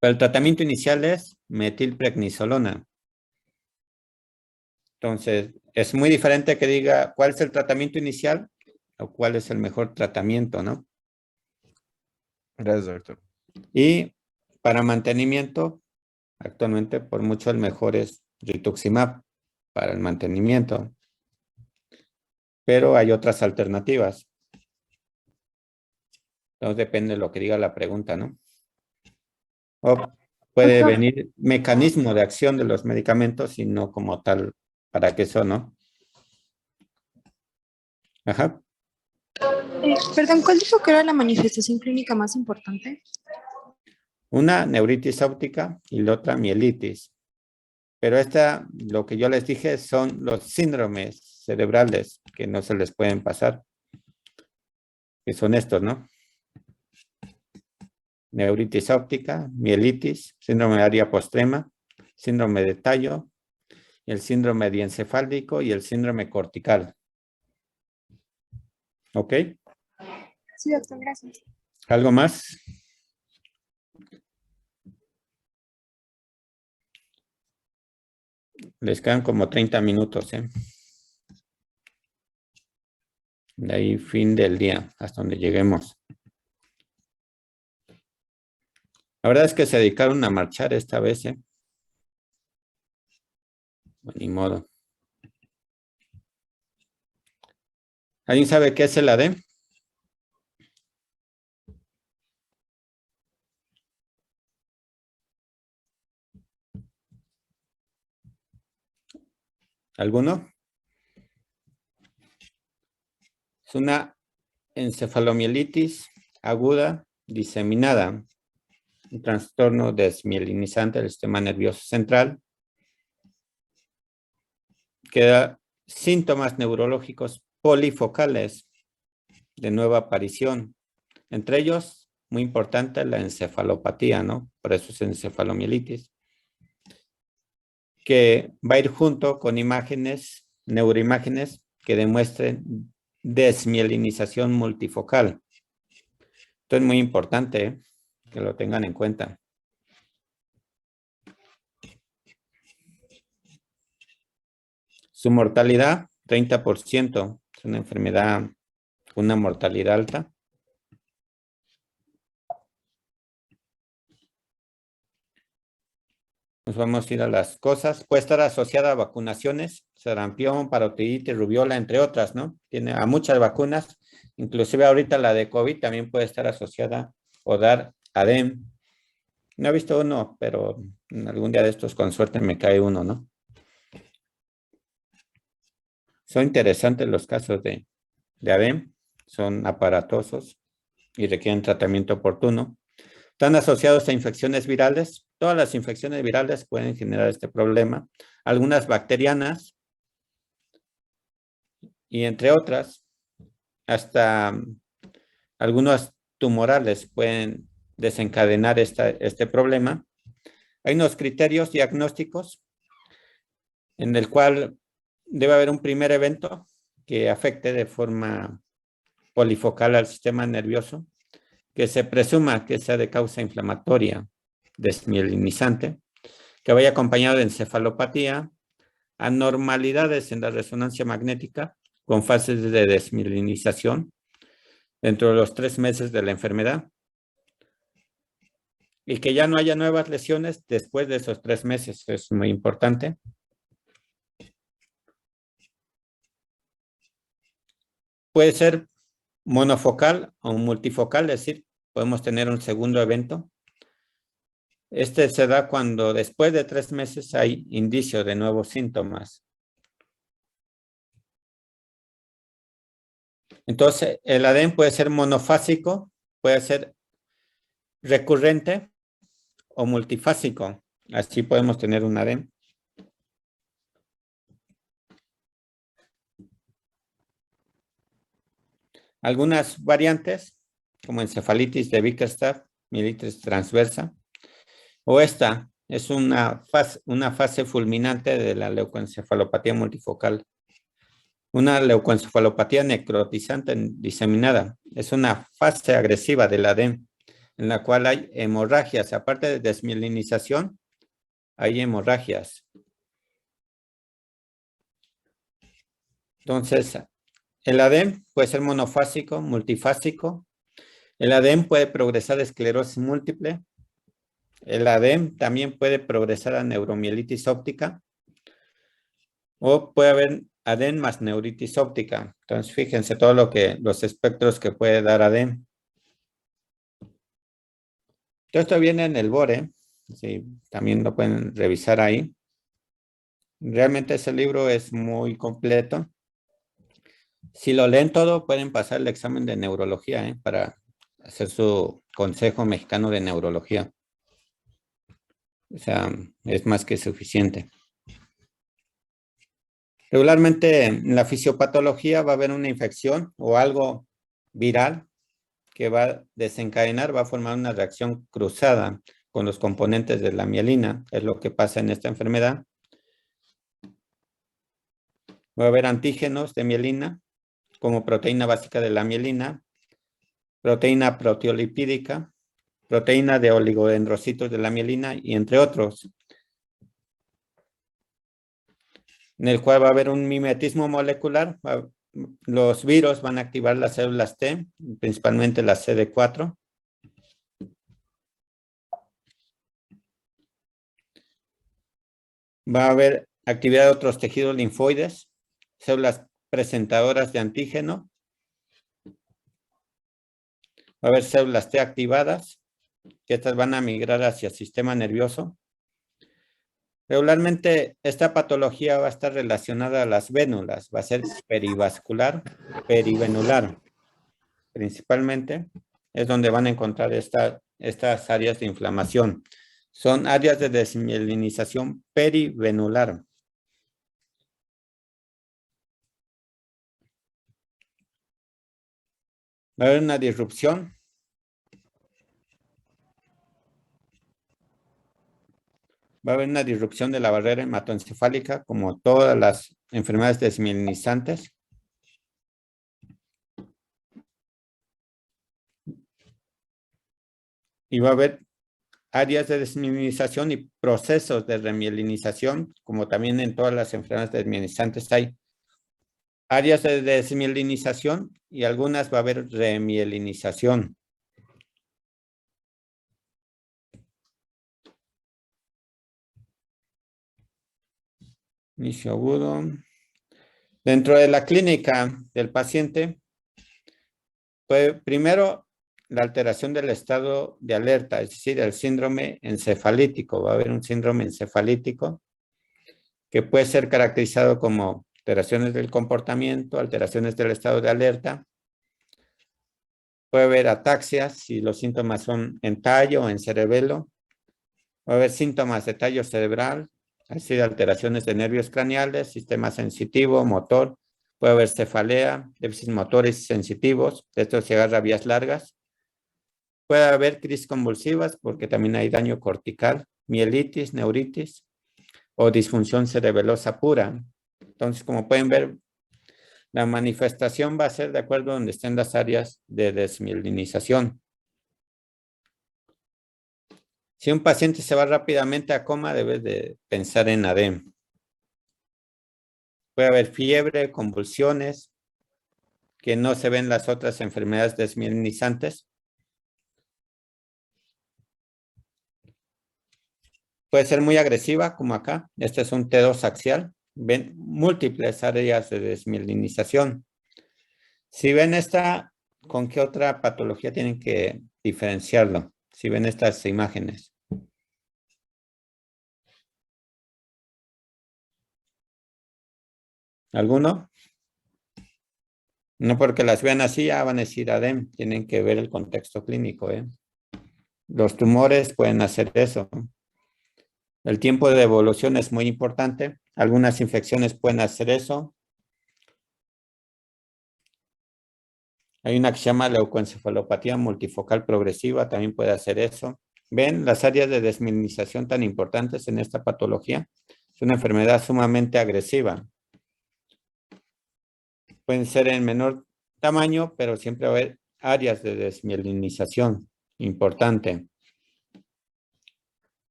Pero el tratamiento inicial es metilprednisolona. Entonces, es muy diferente que diga cuál es el tratamiento inicial o cuál es el mejor tratamiento, ¿no? Gracias, doctor. Y para mantenimiento, actualmente por mucho el mejor es rituximab para el mantenimiento. Pero hay otras alternativas. Entonces depende de lo que diga la pregunta, ¿no? O puede Doctor. venir mecanismo de acción de los medicamentos y no como tal para qué son, ¿no? Ajá. Perdón, ¿cuál dijo que era la manifestación clínica más importante? Una neuritis óptica y la otra mielitis. Pero esta, lo que yo les dije, son los síndromes cerebrales que no se les pueden pasar. Que son estos, ¿no? Neuritis óptica, mielitis, síndrome de área postrema, síndrome de tallo, el síndrome diencefálico y el síndrome cortical. ¿Ok? Sí, doctor, gracias. ¿Algo más? Les quedan como 30 minutos, ¿eh? De ahí fin del día, hasta donde lleguemos. La verdad es que se dedicaron a marchar esta vez, ¿eh? Bueno, ni modo. ¿Alguien sabe qué es el AD? ¿Alguno? Es una encefalomielitis aguda diseminada, un trastorno desmielinizante del sistema nervioso central, que da síntomas neurológicos polifocales de nueva aparición. Entre ellos, muy importante, la encefalopatía, ¿no? Por eso es encefalomielitis, que va a ir junto con imágenes, neuroimágenes que demuestren desmielinización multifocal. Esto es muy importante, ¿eh? Que lo tengan en cuenta. Su mortalidad, 30%. Es una enfermedad con una mortalidad alta. Nos vamos a ir a las cosas. Puede estar asociada a vacunaciones, sarampión, parotiditis, rubiola, entre otras, ¿no? Tiene a muchas vacunas. Inclusive ahorita la de COVID también puede estar asociada o dar ADEM. No he visto uno, pero algún día de estos con suerte me cae uno, ¿no? Son interesantes los casos de ADEM. Son aparatosos y requieren tratamiento oportuno. Están asociados a infecciones virales. Todas las infecciones virales pueden generar este problema. Algunas bacterianas y entre otras, hasta algunos tumorales pueden desencadenar este problema. Hay unos criterios diagnósticos en el cual debe haber un primer evento que afecte de forma polifocal al sistema nervioso, que se presuma que sea de causa inflamatoria desmielinizante, que vaya acompañado de encefalopatía, anormalidades en la resonancia magnética con fases de desmielinización dentro de los 3 meses de la enfermedad, y que ya no haya nuevas lesiones después de esos 3 meses. Es muy importante. Puede ser monofocal o multifocal, es decir, podemos tener un segundo evento. Este se da cuando después de 3 meses hay indicio de nuevos síntomas. Entonces, el ADEM puede ser monofásico, puede ser recurrente o multifásico. Así podemos tener un ADEM. Algunas variantes, como encefalitis de Bickerstaff, mielitis transversa, o esta es una fase fulminante de la leucoencefalopatía multifocal. Una leucoencefalopatía necrotizante diseminada es una fase agresiva del ADEM, en la cual hay hemorragias. Aparte de desmielinización, hay hemorragias. Entonces, el ADEM puede ser monofásico, multifásico. El ADEM puede progresar a esclerosis múltiple. El ADEM también puede progresar a neuromielitis óptica. O puede haber ADEM más neuritis óptica. Entonces, fíjense los espectros que puede dar ADEM. Todo esto viene en el BORE. Sí, también lo pueden revisar ahí. Realmente ese libro es muy completo. Si lo leen todo, pueden pasar el examen de neurología, para hacer su Consejo Mexicano de Neurología. O sea, es más que suficiente. Regularmente en la fisiopatología va a haber una infección o algo viral que va a desencadenar, va a formar una reacción cruzada con los componentes de la mielina. Es lo que pasa en esta enfermedad. Va a haber antígenos de mielina como proteína básica de la mielina, proteína proteolipídica, proteína de oligodendrocitos de la mielina y entre otros, en el cual va a haber un mimetismo molecular. Los virus van a activar las células T, principalmente la CD4. Va a haber actividad de otros tejidos linfoides, células presentadoras de antígeno. Va a haber células T activadas, que estas van a migrar hacia el sistema nervioso. Regularmente esta patología va a estar relacionada a las vénulas, va a ser perivascular, perivenular. Principalmente es donde van a encontrar estas áreas de inflamación. Son áreas de desmielinización perivenular. Va a haber una disrupción. Va a haber una disrupción de la barrera hematoencefálica, como todas las enfermedades desmielinizantes. Y va a haber áreas de desmielinización y procesos de remielinización, como también en todas las enfermedades desmielinizantes hay áreas de desmielinización y algunas va a haber remielinización. Inicio agudo. Dentro de la clínica del paciente, pues primero la alteración del estado de alerta, es decir, el síndrome encefalítico. Va a haber un síndrome encefalítico que puede ser caracterizado como alteraciones del comportamiento, alteraciones del estado de alerta. Puede haber ataxias si los síntomas son en tallo o en cerebelo. Va a haber síntomas de tallo cerebral, es decir, alteraciones de nervios craneales, sistema sensitivo, motor, Puede haber cefalea, déficits motores y sensitivos. Esto se agarra a vías largas. Puede haber crisis convulsivas porque también hay daño cortical, mielitis, neuritis o disfunción cerebelosa pura. Entonces, como pueden ver, la manifestación va a ser de acuerdo a donde estén las áreas de desmielinización. Si un paciente se va rápidamente a coma, debes de pensar en ADEM. Puede haber fiebre, convulsiones, que no se ven las otras enfermedades desmielinizantes. Puede ser muy agresiva, como acá. Este es un T2 axial. Ven múltiples áreas de desmielinización. Si ven esta, ¿con qué otra patología tienen que diferenciarlo? Si ven estas imágenes. ¿Alguno? No porque las vean así, ya van a decir ADEM. Tienen que ver el contexto clínico, ¿eh? Los tumores pueden hacer eso. El tiempo de evolución es muy importante. Algunas infecciones pueden hacer eso. Hay una que se llama leucoencefalopatía multifocal progresiva, también puede hacer eso. ¿Ven las áreas de desmielinización tan importantes en esta patología? Es una enfermedad sumamente agresiva. Pueden ser en menor tamaño, pero siempre va a haber áreas de desmielinización importante.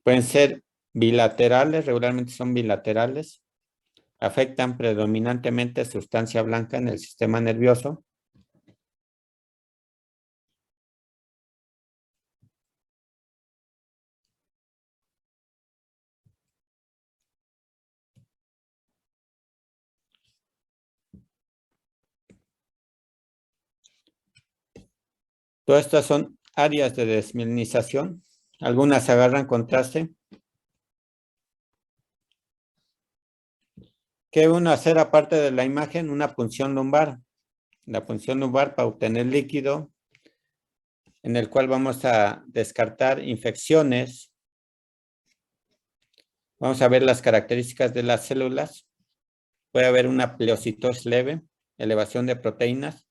Pueden ser bilaterales, regularmente son bilaterales. Afectan predominantemente sustancia blanca en el sistema nervioso. Todas estas son áreas de desmielinización. Algunas agarran contraste. ¿Qué uno hacer aparte de la imagen? Una punción lumbar. La punción lumbar para obtener líquido, en el cual vamos a descartar infecciones. Vamos a ver las características de las células. Puede haber una pleocitosis leve, elevación de proteínas.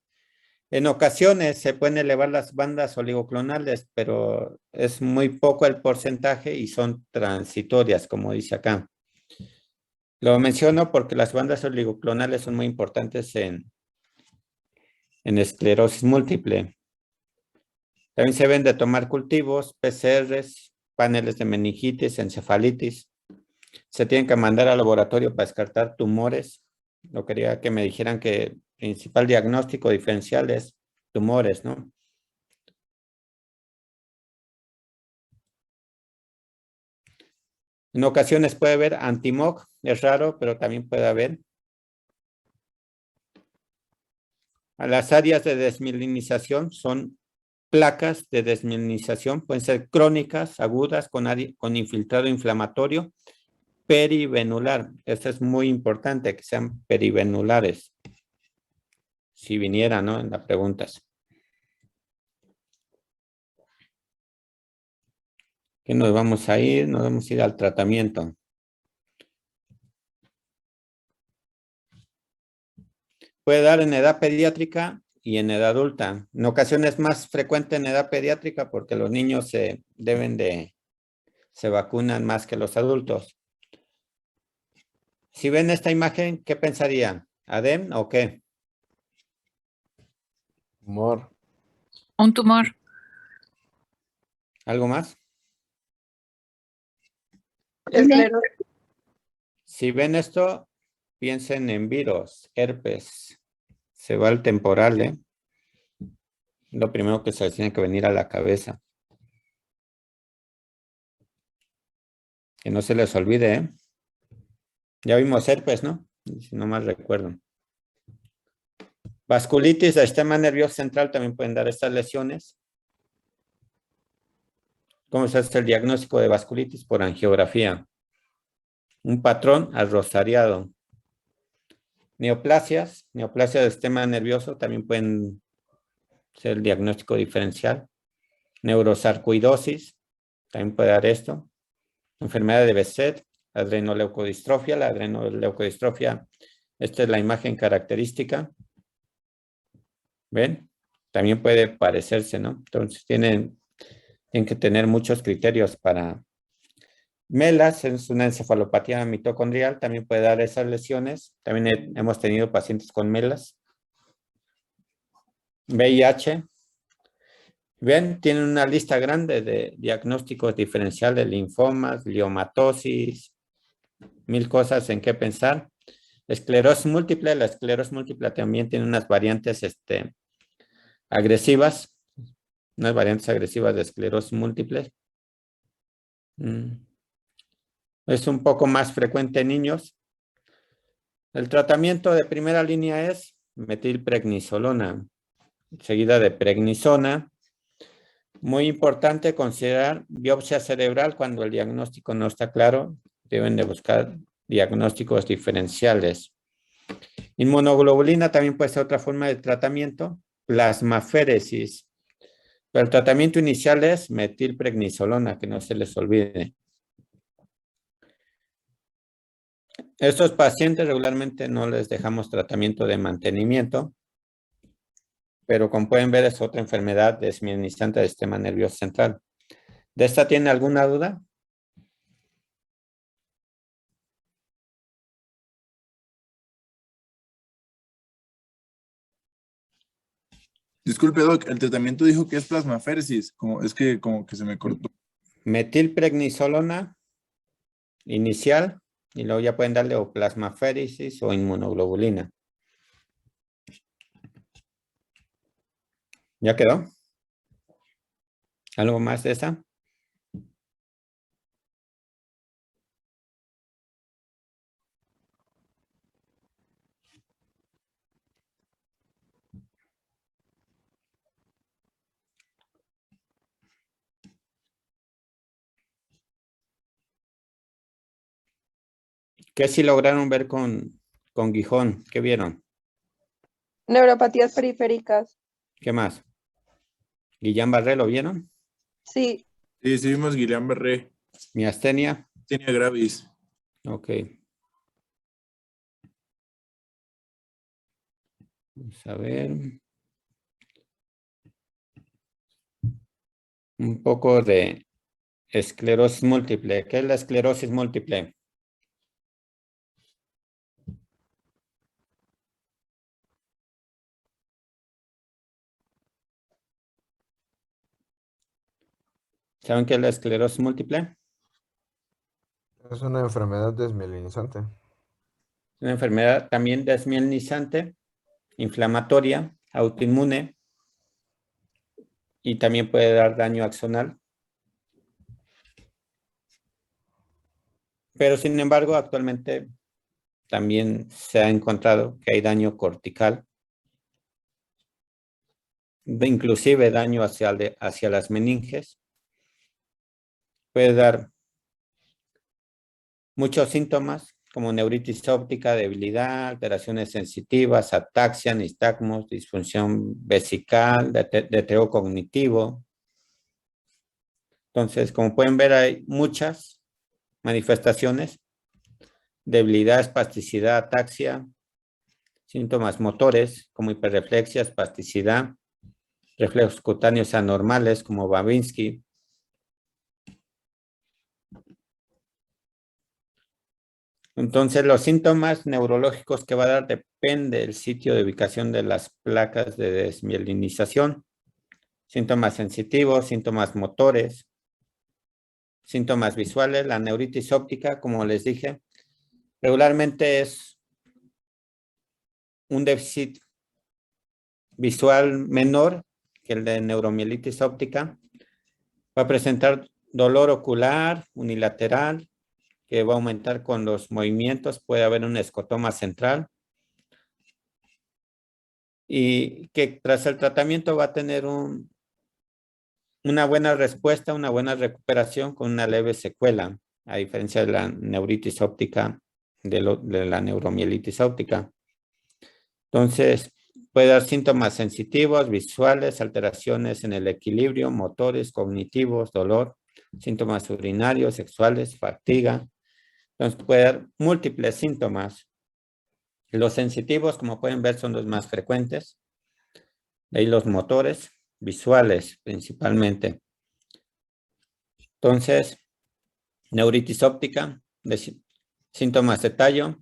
En ocasiones se pueden elevar las bandas oligoclonales, pero es muy poco el porcentaje y son transitorias, como dice acá. Lo menciono porque las bandas oligoclonales son muy importantes en esclerosis múltiple. También se deben de tomar cultivos, PCRs, paneles de meningitis, encefalitis. Se tienen que mandar al laboratorio para descartar tumores. Lo quería que me dijeran que el principal diagnóstico diferencial es tumores, ¿no? En ocasiones puede haber anti-MOG, es raro, pero también puede haber. A las áreas de desmielinización son placas de desmielinización, pueden ser crónicas, agudas, con infiltrado inflamatorio, perivenular. Esto es muy importante, que sean perivenulares. Si viniera, ¿no? En las preguntas. ¿Qué nos vamos a ir? Nos vamos a ir al tratamiento. Puede dar en edad pediátrica y en edad adulta. En ocasiones más frecuente en edad pediátrica porque los niños se vacunan más que los adultos. Si ven esta imagen, ¿qué pensarían? ¿ADEM o qué? Tumor. Un tumor. ¿Algo más? Esclerosis. Si ven esto, piensen en virus, herpes. Se va al temporal, ¿eh? Lo primero que se les tiene que venir a la cabeza. Que no se les olvide, ¿eh? Ya vimos herpes, ¿no? Si no mal recuerdo. Vasculitis del sistema nervioso central también pueden dar estas lesiones. ¿Cómo se hace el diagnóstico de vasculitis? Por angiografía. Un patrón arrosariado. Neoplasias del sistema nervioso también pueden ser el diagnóstico diferencial. Neurosarcoidosis también puede dar esto. Enfermedad de Behçet, adrenoleucodistrofia. La adrenoleucodistrofia Esta es la imagen característica. ¿Ven? También puede parecerse, ¿no? Entonces tienen que tener muchos criterios para... MELAS es una encefalopatía mitocondrial, también puede dar esas lesiones. También hemos tenido pacientes con MELAS. VIH. Ven, tienen una lista grande de diagnósticos diferenciales, linfomas, gliomatosis, 1000 cosas en qué pensar. Esclerosis múltiple, la esclerosis múltiple también tiene unas variantes agresivas, unas variantes agresivas de esclerosis múltiple. Es un poco más frecuente en niños. El tratamiento de primera línea es metilprednisolona, seguida de prednisona. Muy importante considerar biopsia cerebral cuando el diagnóstico no está claro. Deben de buscar diagnósticos diferenciales. Inmunoglobulina también puede ser otra forma de tratamiento. Plasmaféresis. Pero el tratamiento inicial es metilprednisolona, que no se les olvide. Estos pacientes regularmente no les dejamos tratamiento de mantenimiento, pero como pueden ver es otra enfermedad desmielinizante del sistema nervioso central. ¿De esta tiene alguna duda? Disculpe, Doc, el tratamiento dijo que es plasmaféresis, como que se me cortó. Metilprednisolona inicial y luego ya pueden darle o plasmaféresis o inmunoglobulina. ¿Ya quedó? ¿Algo más de esa? ¿Qué sí lograron ver con Gijón? ¿Qué vieron? Neuropatías periféricas. ¿Qué más? Guillain-Barré, ¿lo vieron? Sí. Sí, sí vimos Guillain-Barré. Miastenia. Tenía gravis. Ok. Vamos a ver. Un poco de esclerosis múltiple. ¿Qué es la esclerosis múltiple? ¿Saben qué es la esclerosis múltiple? Es una enfermedad desmielinizante. Una enfermedad también desmielinizante, inflamatoria, autoinmune y también puede dar daño axonal. Pero sin embargo, actualmente también se ha encontrado que hay daño cortical, inclusive daño hacia las meninges. Puede dar muchos síntomas como neuritis óptica, debilidad, alteraciones sensitivas, ataxia, nistagmos, disfunción vesical, deterioro cognitivo. Entonces, como pueden ver, hay muchas manifestaciones: debilidad, espasticidad, ataxia, síntomas motores como hiperreflexia, espasticidad, reflejos cutáneos anormales como Babinski. Entonces, los síntomas neurológicos que va a dar depende del sitio de ubicación de las placas de desmielinización. Síntomas sensitivos, síntomas motores, síntomas visuales. La neuritis óptica, como les dije, regularmente es un déficit visual menor que el de neuromielitis óptica. Va a presentar dolor ocular unilateral, que va a aumentar con los movimientos. Puede haber un escotoma central. Y que tras el tratamiento va a tener una buena respuesta, una buena recuperación con una leve secuela, a diferencia de la neuritis óptica, de la neuromielitis óptica. Entonces, puede dar síntomas sensitivos, visuales, alteraciones en el equilibrio, motores, cognitivos, dolor, síntomas urinarios, sexuales, fatiga. Entonces, puede dar múltiples síntomas. Los sensitivos, como pueden ver, son los más frecuentes. De ahí los motores visuales principalmente. Entonces, neuritis óptica, síntomas de tallo,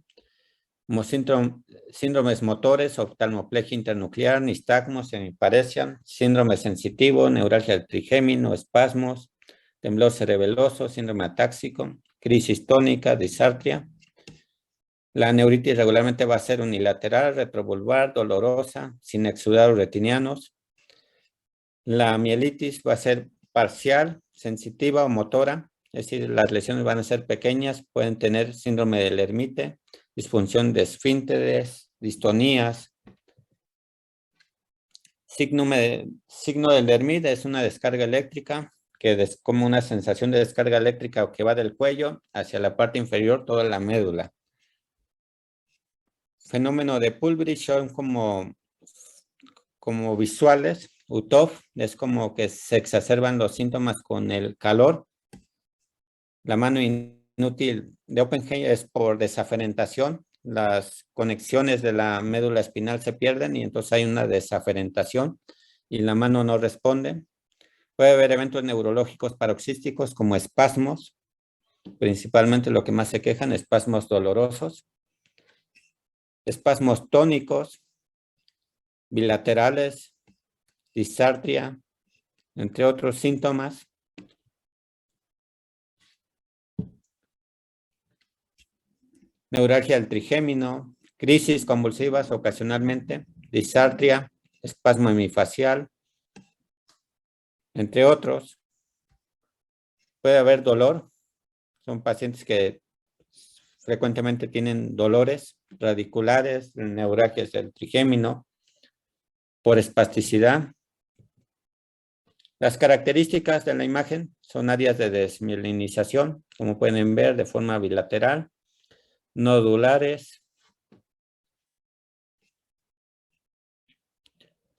como síndromes motores, oftalmoplegia internuclear, nistagmos, hemiparesia, síndrome sensitivo, neuralgia del trigémino, espasmos, temblor cerebeloso, síndrome atáxico, crisis tónica, disartria. La neuritis regularmente va a ser unilateral, retrovulvar, dolorosa, sin exudados retinianos. La mielitis va a ser parcial, sensitiva o motora, es decir, las lesiones van a ser pequeñas, pueden tener síndrome del Lermite, disfunción de esfínteres, distonías. Signo del Lermite es una descarga eléctrica, que es como una sensación de descarga eléctrica que va del cuello hacia la parte inferior, toda la médula. Fenómeno de Pulbrich son como visuales. UTOF es como que se exacerban los síntomas con el calor. La mano inútil de Oppenheim es por desaferentación. Las conexiones de la médula espinal se pierden y entonces hay una desaferentación y la mano no responde. Puede haber eventos neurológicos paroxísticos como espasmos, principalmente lo que más se quejan, espasmos dolorosos, espasmos tónicos, bilaterales, disartria, entre otros síntomas. Neuralgia del trigémino, crisis convulsivas ocasionalmente, disartria, espasmo hemifacial, entre otros. Puede haber dolor. Son pacientes que frecuentemente tienen dolores radiculares, neuralgias del trigémino, por espasticidad. Las características de la imagen son áreas de desmielinización, como pueden ver, de forma bilateral, nodulares.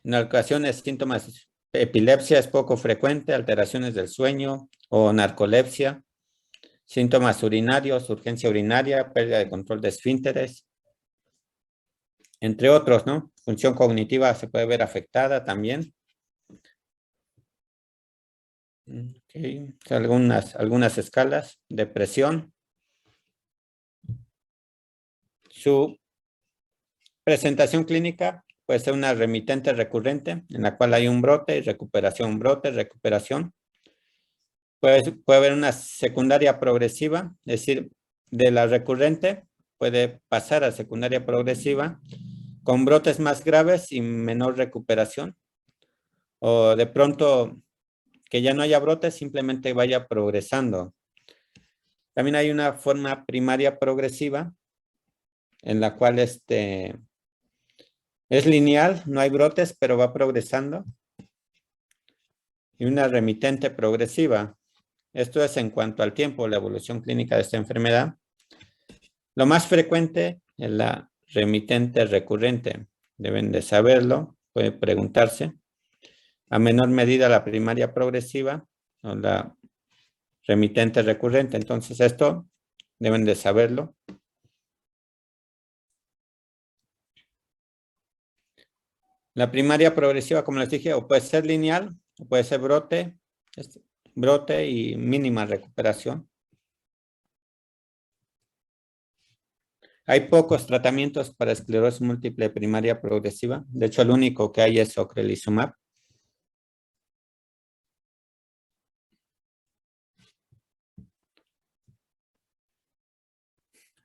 En ocasiones, síntomas de epilepsia es poco frecuente, alteraciones del sueño o narcolepsia, síntomas urinarios, urgencia urinaria, pérdida de control de esfínteres, entre otros, ¿no? Función cognitiva se puede ver afectada también. Okay. Algunas escalas, depresión. Su presentación clínica puede ser una remitente recurrente, en la cual hay un brote y recuperación, brote, recuperación. Puede haber una secundaria progresiva, es decir, de la recurrente puede pasar a secundaria progresiva con brotes más graves y menor recuperación. O de pronto que ya no haya brotes, simplemente vaya progresando. También hay una forma primaria progresiva en la cual es lineal, no hay brotes, pero va progresando. Y una remitente progresiva. Esto es en cuanto al tiempo, la evolución clínica de esta enfermedad. Lo más frecuente es la remitente recurrente. Deben de saberlo, puede preguntarse. A menor medida la primaria progresiva o la remitente recurrente. Entonces esto deben de saberlo. La primaria progresiva, como les dije, o puede ser lineal, o puede ser brote y mínima recuperación. Hay pocos tratamientos para esclerosis múltiple primaria progresiva. De hecho, el único que hay es ocrelizumab.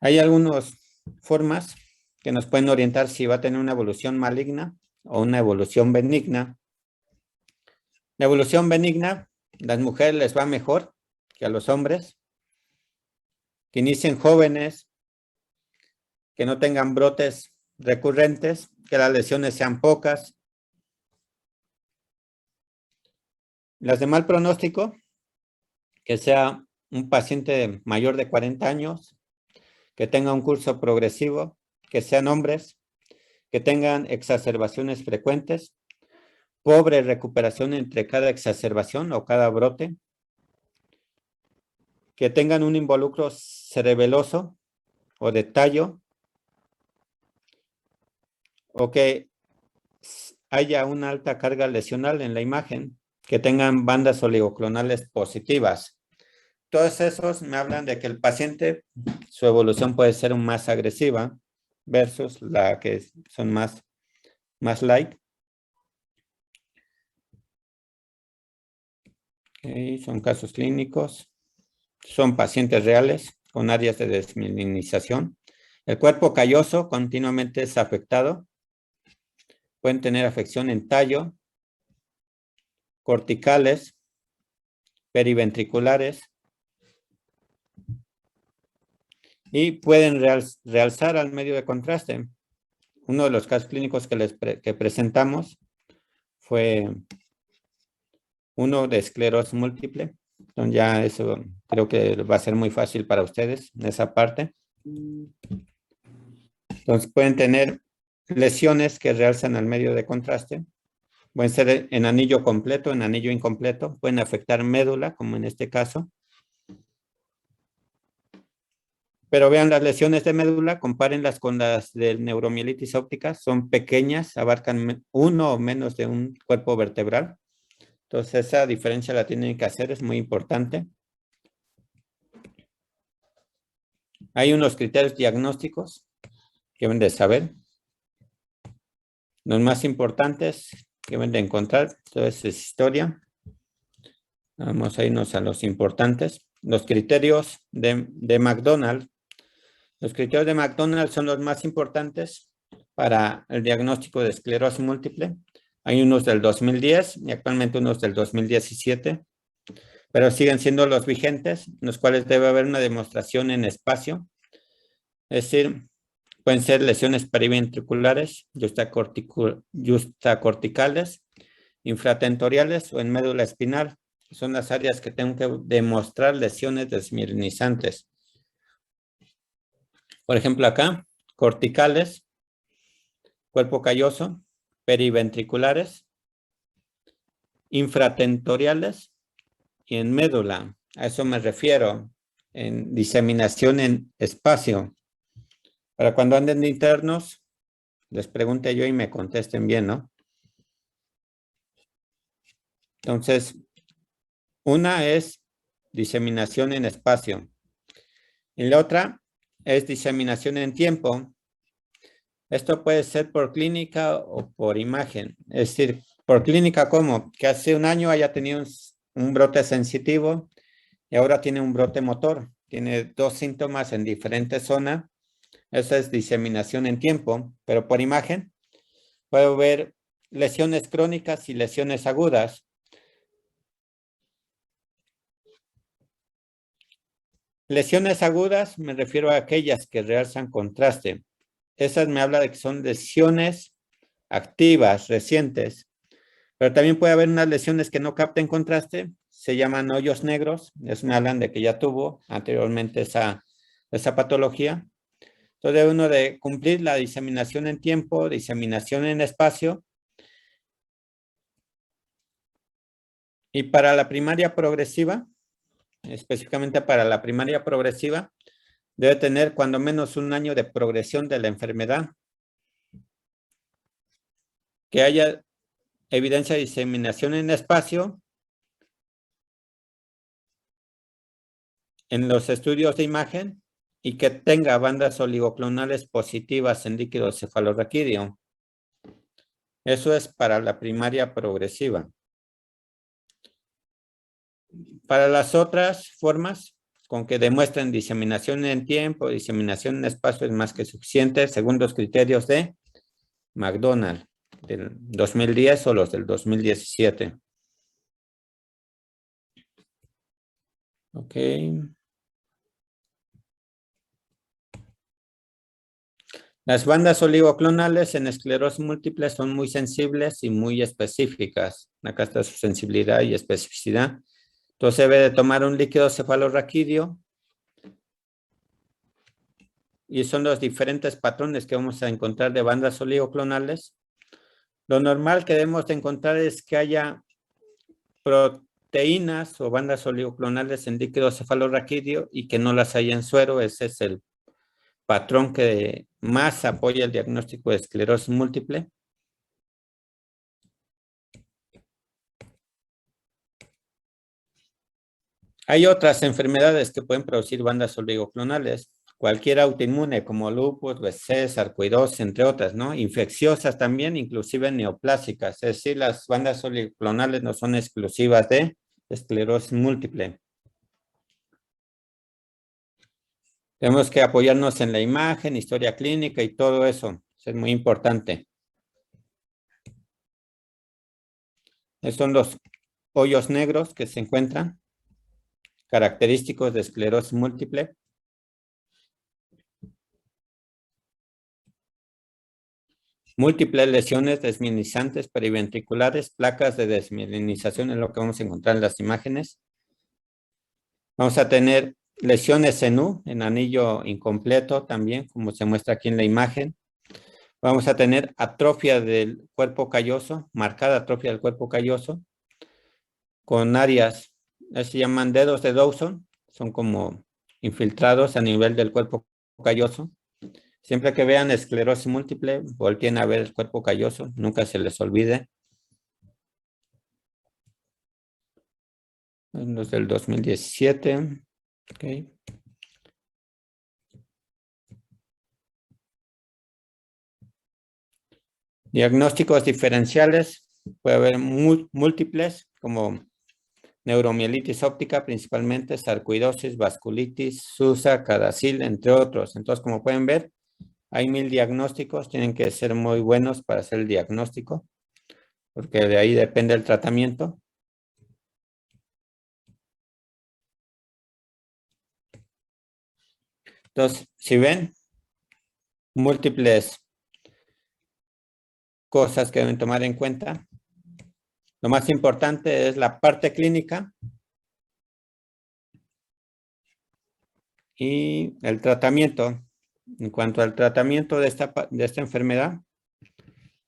Hay algunas formas que nos pueden orientar si va a tener una evolución maligna o una evolución benigna. La evolución benigna, a las mujeres les va mejor que a los hombres. Que inicien jóvenes, que no tengan brotes recurrentes, que las lesiones sean pocas. Las de mal pronóstico, que sea un paciente mayor de 40 años, que tenga un curso progresivo, que sean hombres, que tengan exacerbaciones frecuentes, pobre recuperación entre cada exacerbación o cada brote, que tengan un involucro cerebeloso o de tallo, o que haya una alta carga lesional en la imagen, que tengan bandas oligoclonales positivas. Todos esos me hablan de que el paciente, su evolución puede ser más agresiva versus la que son más light. Okay, son casos clínicos. Son pacientes reales con áreas de desmielinización. El cuerpo calloso continuamente es afectado. Pueden tener afección en tallo, corticales, periventriculares y pueden realzar al medio de contraste. Uno de los casos clínicos que presentamos fue uno de esclerosis múltiple. Entonces ya eso creo que va a ser muy fácil para ustedes en esa parte. Entonces pueden tener lesiones que realzan al medio de contraste. Pueden ser en anillo completo, en anillo incompleto. Pueden afectar médula, como en este caso. Pero vean las lesiones de médula, compárenlas con las de neuromielitis óptica. Son pequeñas, abarcan uno o menos de un cuerpo vertebral. Entonces esa diferencia la tienen que hacer, es muy importante. Hay unos criterios diagnósticos que deben de saber. Los más importantes que deben de encontrar, entonces es historia. Vamos a irnos a los importantes. Los criterios de McDonald. Los criterios de McDonald son los más importantes para el diagnóstico de esclerosis múltiple. Hay unos del 2010 y actualmente unos del 2017, pero siguen siendo los vigentes, en los cuales debe haber una demostración en espacio. Es decir, pueden ser lesiones periventriculares, justacorticales, infratentoriales o en médula espinal. Son las áreas que tengo que demostrar lesiones desmielinizantes. Por ejemplo, acá, corticales, cuerpo calloso, periventriculares, infratentoriales y en médula. A eso me refiero, en diseminación en espacio. Para cuando anden de internos, les pregunte yo y me contesten bien, ¿no? Entonces, una es diseminación en espacio. Y la otra es diseminación en tiempo. Esto puede ser por clínica o por imagen. Es decir, por clínica, ¿cómo? Que hace un año haya tenido un brote sensitivo y ahora tiene un brote motor. Tiene dos síntomas en diferentes zonas. Esa es diseminación en tiempo. Pero por imagen, puedo ver lesiones crónicas y lesiones agudas. Lesiones agudas me refiero a aquellas que realzan contraste. Esas me habla de que son lesiones activas, recientes. Pero también puede haber unas lesiones que no capten contraste. Se llaman hoyos negros. Eso me hablan de que ya tuvo anteriormente esa patología. Entonces debe uno de cumplir la diseminación en tiempo, diseminación en espacio. Y para la primaria progresiva, específicamente para la primaria progresiva, debe tener cuando menos un año de progresión de la enfermedad. Que haya evidencia de diseminación en espacio en los estudios de imagen y que tenga bandas oligoclonales positivas en líquido cefalorraquídeo. Eso es para la primaria progresiva. Para las otras formas, con que demuestren diseminación en tiempo, diseminación en espacio es más que suficiente según los criterios de McDonald del 2010 o los del 2017. Ok. Las bandas oligoclonales en esclerosis múltiple son muy sensibles y muy específicas. Acá está su sensibilidad y especificidad. Entonces debe de tomar un líquido cefalorraquídeo. Y son los diferentes patrones que vamos a encontrar de bandas oligoclonales. Lo normal que debemos de encontrar es que haya proteínas o bandas oligoclonales en líquido cefalorraquídeo y que no las haya en suero. Ese es el patrón que más apoya el diagnóstico de esclerosis múltiple. Hay otras enfermedades que pueden producir bandas oligoclonales, cualquier autoinmune como lupus, BC, sarcoidosis, entre otras, ¿no? Infecciosas también, inclusive neoplásicas, es decir, las bandas oligoclonales no son exclusivas de esclerosis múltiple. Tenemos que apoyarnos en la imagen, historia clínica y todo eso, es muy importante. Estos son los hoyos negros que se encuentran, característicos de esclerosis múltiple. Múltiples lesiones desmielinizadas periventriculares, placas de desmielinización es lo que vamos a encontrar en las imágenes. Vamos a tener lesiones en U, en anillo incompleto también, como se muestra aquí en la imagen. Vamos a tener atrofia del cuerpo calloso, marcada atrofia del cuerpo calloso, con áreas, se llaman dedos de Dawson, son como infiltrados a nivel del cuerpo calloso. Siempre que vean esclerosis múltiple, volteen a ver el cuerpo calloso, nunca se les olvide. Los del 2017. Okay. Diagnósticos diferenciales, puede haber múltiples, como neuromielitis óptica principalmente, sarcoidosis, vasculitis, SUSA, CADASIL, entre otros. Entonces, como pueden ver, hay 1000 diagnósticos, tienen que ser muy buenos para hacer el diagnóstico, porque de ahí depende el tratamiento. Entonces, si ven, múltiples cosas que deben tomar en cuenta. Lo más importante es la parte clínica y el tratamiento. En cuanto al tratamiento de esta enfermedad,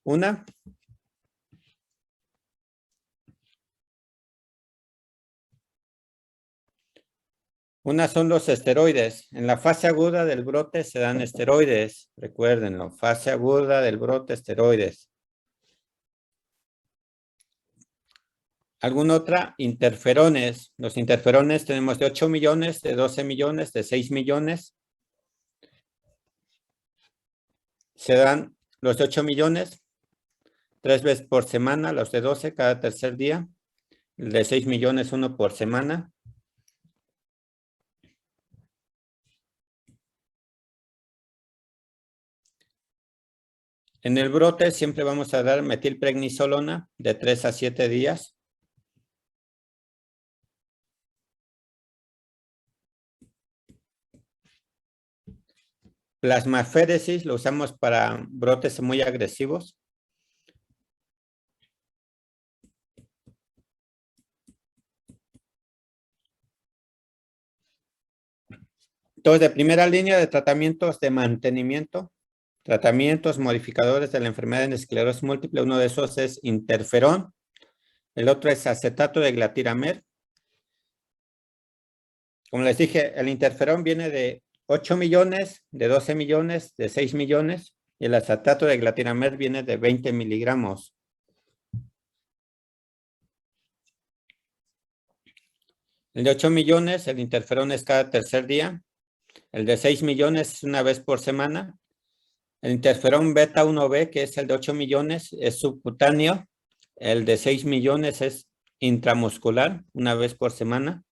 una son los esteroides. En la fase aguda del brote se dan esteroides. Recuérdenlo, fase aguda del brote, esteroides. ¿Alguna otra? Interferones. Los interferones tenemos de 8 millones, de 12 millones, de 6 millones. Se dan los de 8 millones 3 veces por semana, los de 12 cada tercer día. El de 6 millones, 1 por semana. En el brote siempre vamos a dar metilprednisolona de 3 a 7 días. Plasmaféresis lo usamos para brotes muy agresivos. Entonces, de primera línea de tratamientos de mantenimiento, tratamientos modificadores de la enfermedad en esclerosis múltiple, uno de esos es interferón, el otro es acetato de glatiramel. Como les dije, el interferón viene de 8 millones, de 12 millones, de 6 millones, y el acetato de glatiramel viene de 20 miligramos. El de 8 millones, el interferón es cada tercer día. El de 6 millones es una vez por semana. El interferón beta 1B, que es el de 8 millones, es subcutáneo. El de 6 millones es intramuscular, una vez por semana.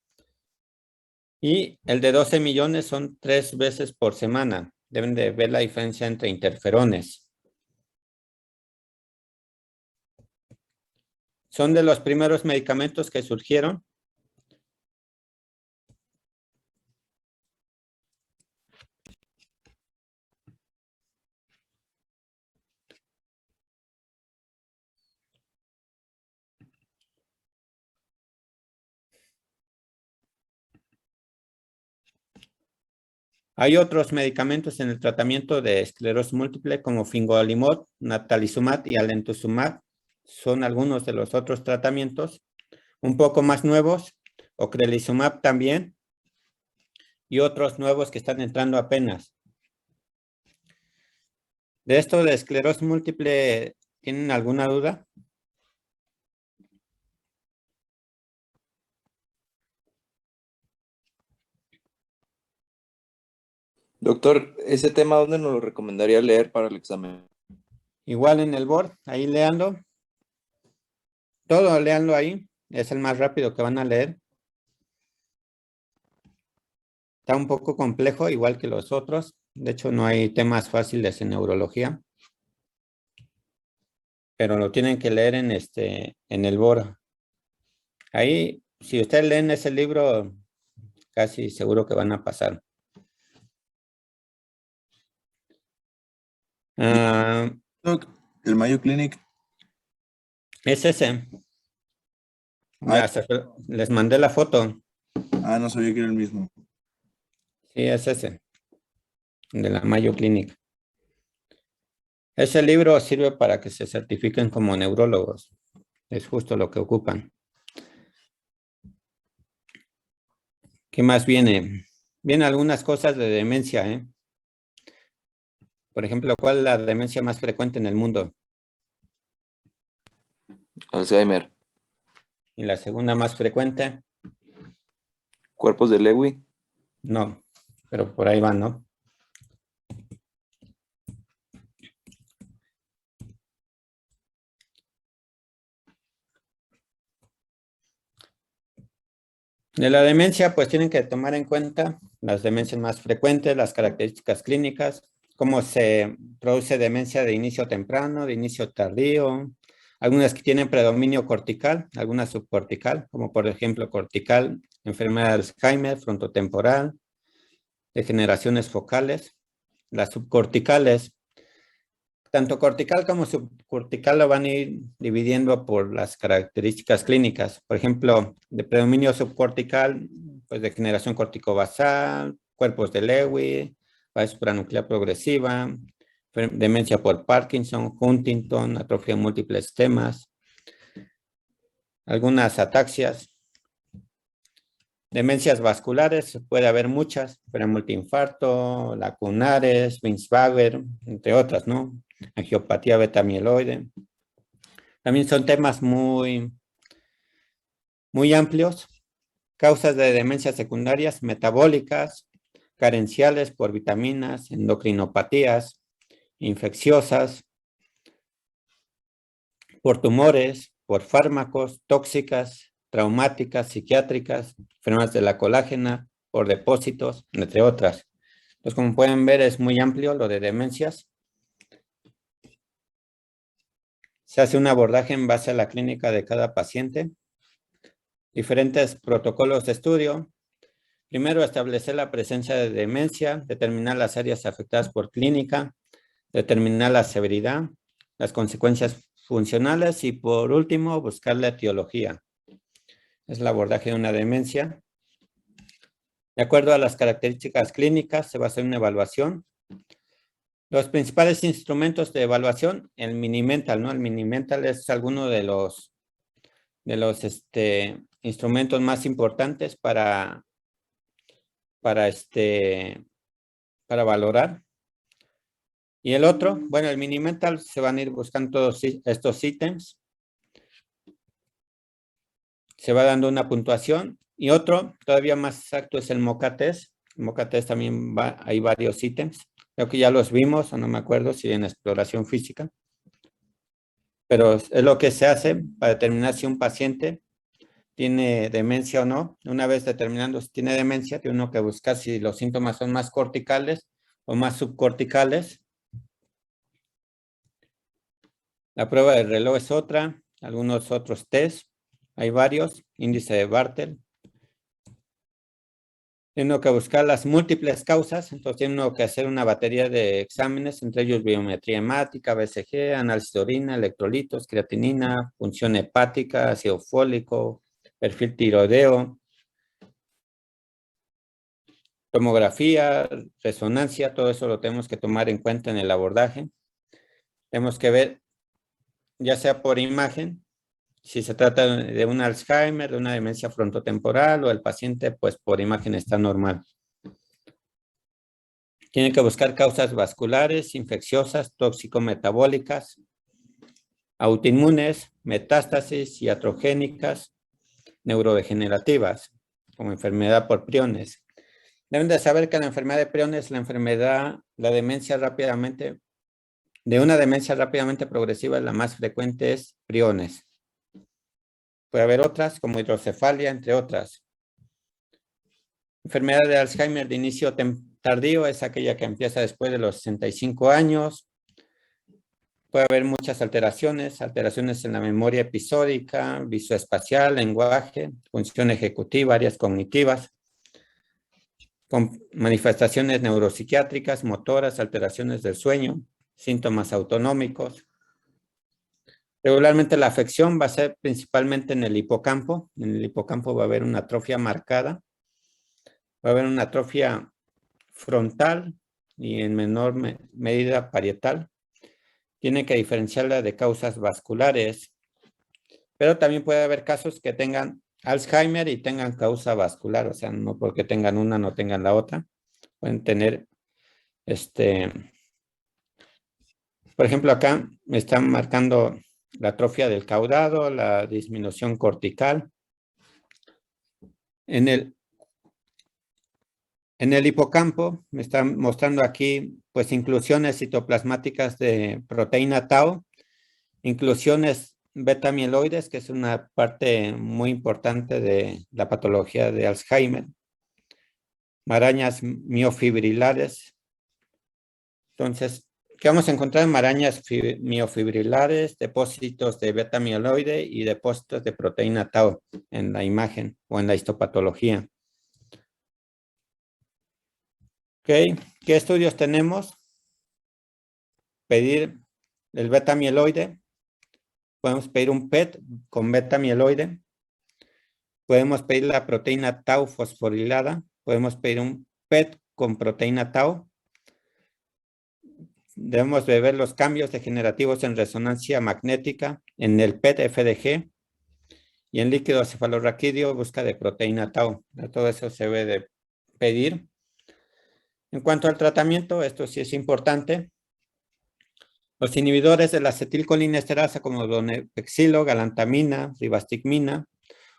Y el de 12 millones son 3 veces por semana. Deben de ver la diferencia entre interferones. Son de los primeros medicamentos que surgieron. Hay otros medicamentos en el tratamiento de esclerosis múltiple como fingolimod, natalizumab y alemtuzumab. Son algunos de los otros tratamientos. Un poco más nuevos, ocrelizumab también. Y otros nuevos que están entrando apenas. De esto de esclerosis múltiple, ¿tienen alguna duda? Doctor, ese tema, ¿dónde nos lo recomendaría leer para el examen? Igual en el board, ahí leando. Todo leanlo ahí. Es el más rápido que van a leer. Está un poco complejo, igual que los otros. De hecho, no hay temas fáciles en neurología. Pero lo tienen que leer en el board. Ahí, si ustedes leen ese libro, casi seguro que van a pasar. Doc, el Mayo Clinic. Es ese. Ah. Les mandé la foto. Ah, no sabía que era el mismo. Sí, es ese. De la Mayo Clinic. Ese libro sirve para que se certifiquen como neurólogos. Es justo lo que ocupan. ¿Qué más viene? Vienen algunas cosas de demencia, ¿eh? Por ejemplo, ¿cuál es la demencia más frecuente en el mundo? Alzheimer. ¿Y la segunda más frecuente? Cuerpos de Lewy. No, pero por ahí van, ¿no? De la demencia, pues tienen que tomar en cuenta las demencias más frecuentes, las características clínicas, cómo se produce demencia de inicio temprano, de inicio tardío, algunas que tienen predominio cortical, algunas subcortical, como por ejemplo cortical, enfermedad de Alzheimer, frontotemporal, degeneraciones focales. Las subcorticales, tanto cortical como subcortical lo van a ir dividiendo por las características clínicas. Por ejemplo, de predominio subcortical, pues degeneración corticobasal, cuerpos de Lewy, fase supranuclear progresiva, demencia por Parkinson, Huntington, atrofia múltiple sistemas, algunas ataxias. Demencias vasculares, puede haber muchas, pero multiinfarto, lacunares, Binswanger, entre otras, ¿no? Angiopatía beta mieloide. También son temas muy amplios. Causas de demencias secundarias, metabólicas, carenciales por vitaminas, endocrinopatías, infecciosas, por tumores, por fármacos, tóxicas, traumáticas, psiquiátricas, enfermedades de la colágena, por depósitos, entre otras. Entonces, como pueden ver, es muy amplio lo de demencias. Se hace un abordaje en base a la clínica de cada paciente. Diferentes protocolos de estudio. Primero, establecer la presencia de demencia, determinar las áreas afectadas por clínica, determinar la severidad, las consecuencias funcionales y por último, buscar la etiología. Es el abordaje de una demencia. De acuerdo a las características clínicas, se va a hacer una evaluación. Los principales instrumentos de evaluación, el Mini-Mental, ¿no? El Mini-Mental es alguno de los instrumentos más importantes para valorar. Y el otro, bueno, el Mini-Mental se van a ir buscando todos estos ítems. Se va dando una puntuación. Y otro, todavía más exacto, es el MoCA-Test. El MoCA-Test también hay varios ítems. Creo que ya los vimos, o no me acuerdo si en exploración física. Pero es lo que se hace para determinar si un paciente tiene demencia o no. Una vez determinando si tiene demencia, tiene uno que buscar si los síntomas son más corticales o más subcorticales. La prueba del reloj es otra, algunos otros test, hay varios, índice de Bartel. Tiene uno que buscar las múltiples causas, entonces tiene uno que hacer una batería de exámenes, entre ellos biometría hemática, BCG, análisis de orina, electrolitos, creatinina, función hepática, ácido fólico, perfil tiroideo, tomografía, resonancia, todo eso lo tenemos que tomar en cuenta en el abordaje. Tenemos que ver, ya sea por imagen, si se trata de un Alzheimer, de una demencia frontotemporal o el paciente, pues por imagen está normal. Tiene que buscar causas vasculares, infecciosas, tóxico-metabólicas, autoinmunes, metástasis, iatrogénicas, neurodegenerativas, como enfermedad por priones. Deben de saber que la enfermedad de priones, la demencia rápidamente, de una demencia rápidamente progresiva, la más frecuente es priones. Puede haber otras, como hidrocefalia, entre otras. Enfermedad de Alzheimer de inicio tardío es aquella que empieza después de los 65 años. Puede haber muchas alteraciones en la memoria episódica, visoespacial, lenguaje, función ejecutiva, áreas cognitivas, con manifestaciones neuropsiquiátricas, motoras, alteraciones del sueño, síntomas autonómicos. Regularmente la afección va a ser principalmente en el hipocampo. En el hipocampo va a haber una atrofia marcada. Va a haber una atrofia frontal y en menor medida parietal. Tiene que diferenciarla de causas vasculares, pero también puede haber casos que tengan Alzheimer y tengan causa vascular, o sea, no porque tengan una no tengan la otra. Pueden tener, por ejemplo, acá me están marcando la atrofia del caudado, la disminución cortical. En el hipocampo me están mostrando aquí, pues, inclusiones citoplasmáticas de proteína tau, inclusiones beta mieloides, que es una parte muy importante de la patología de Alzheimer, marañas miofibrilares. Entonces, ¿qué vamos a encontrar en marañas miofibrilares? Depósitos de beta mieloide y depósitos de proteína tau en la imagen o en la histopatología. ¿Ok? ¿Qué estudios tenemos? Pedir el beta mieloide. Podemos pedir un PET con beta mieloide. Podemos pedir la proteína tau fosforilada. Podemos pedir un PET con proteína tau. Debemos de ver los cambios degenerativos en resonancia magnética en el PET-FDG y en líquido cefalorraquídeo busca de proteína tau. Todo eso se debe de pedir. En cuanto al tratamiento, esto sí es importante. Los inhibidores de la acetilcolinesterasa como donepezilo, galantamina, ribastigmina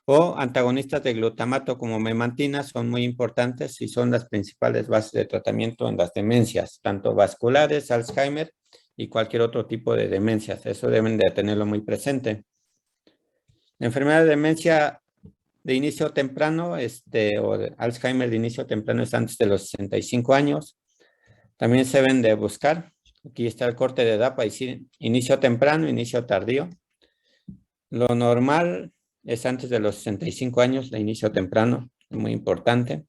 o antagonistas de glutamato como memantina son muy importantes y son las principales bases de tratamiento en las demencias, tanto vasculares, Alzheimer y cualquier otro tipo de demencias. Eso deben de tenerlo muy presente. La enfermedad de demencia de inicio temprano, o de Alzheimer de inicio temprano es antes de los 65 años. También se deben de buscar. Aquí está el corte de edad para decir inicio temprano, inicio tardío. Lo normal es antes de los 65 años, el inicio temprano, es muy importante.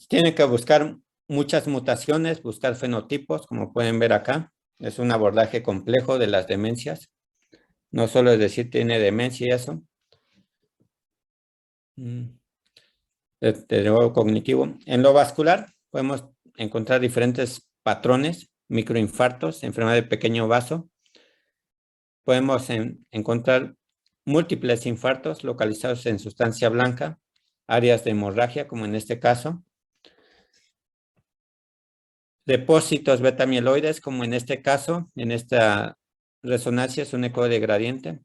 Tiene que buscar muchas mutaciones, buscar fenotipos, como pueden ver acá. Es un abordaje complejo de las demencias. No solo es decir tiene demencia y eso. De nuevo cognitivo. En lo vascular podemos encontrar diferentes patrones, microinfartos, enfermedad de pequeño vaso. Podemos encontrar múltiples infartos localizados en sustancia blanca, áreas de hemorragia, como en este caso. Depósitos beta mieloides, como en este caso, en esta resonancia es un eco de gradiente.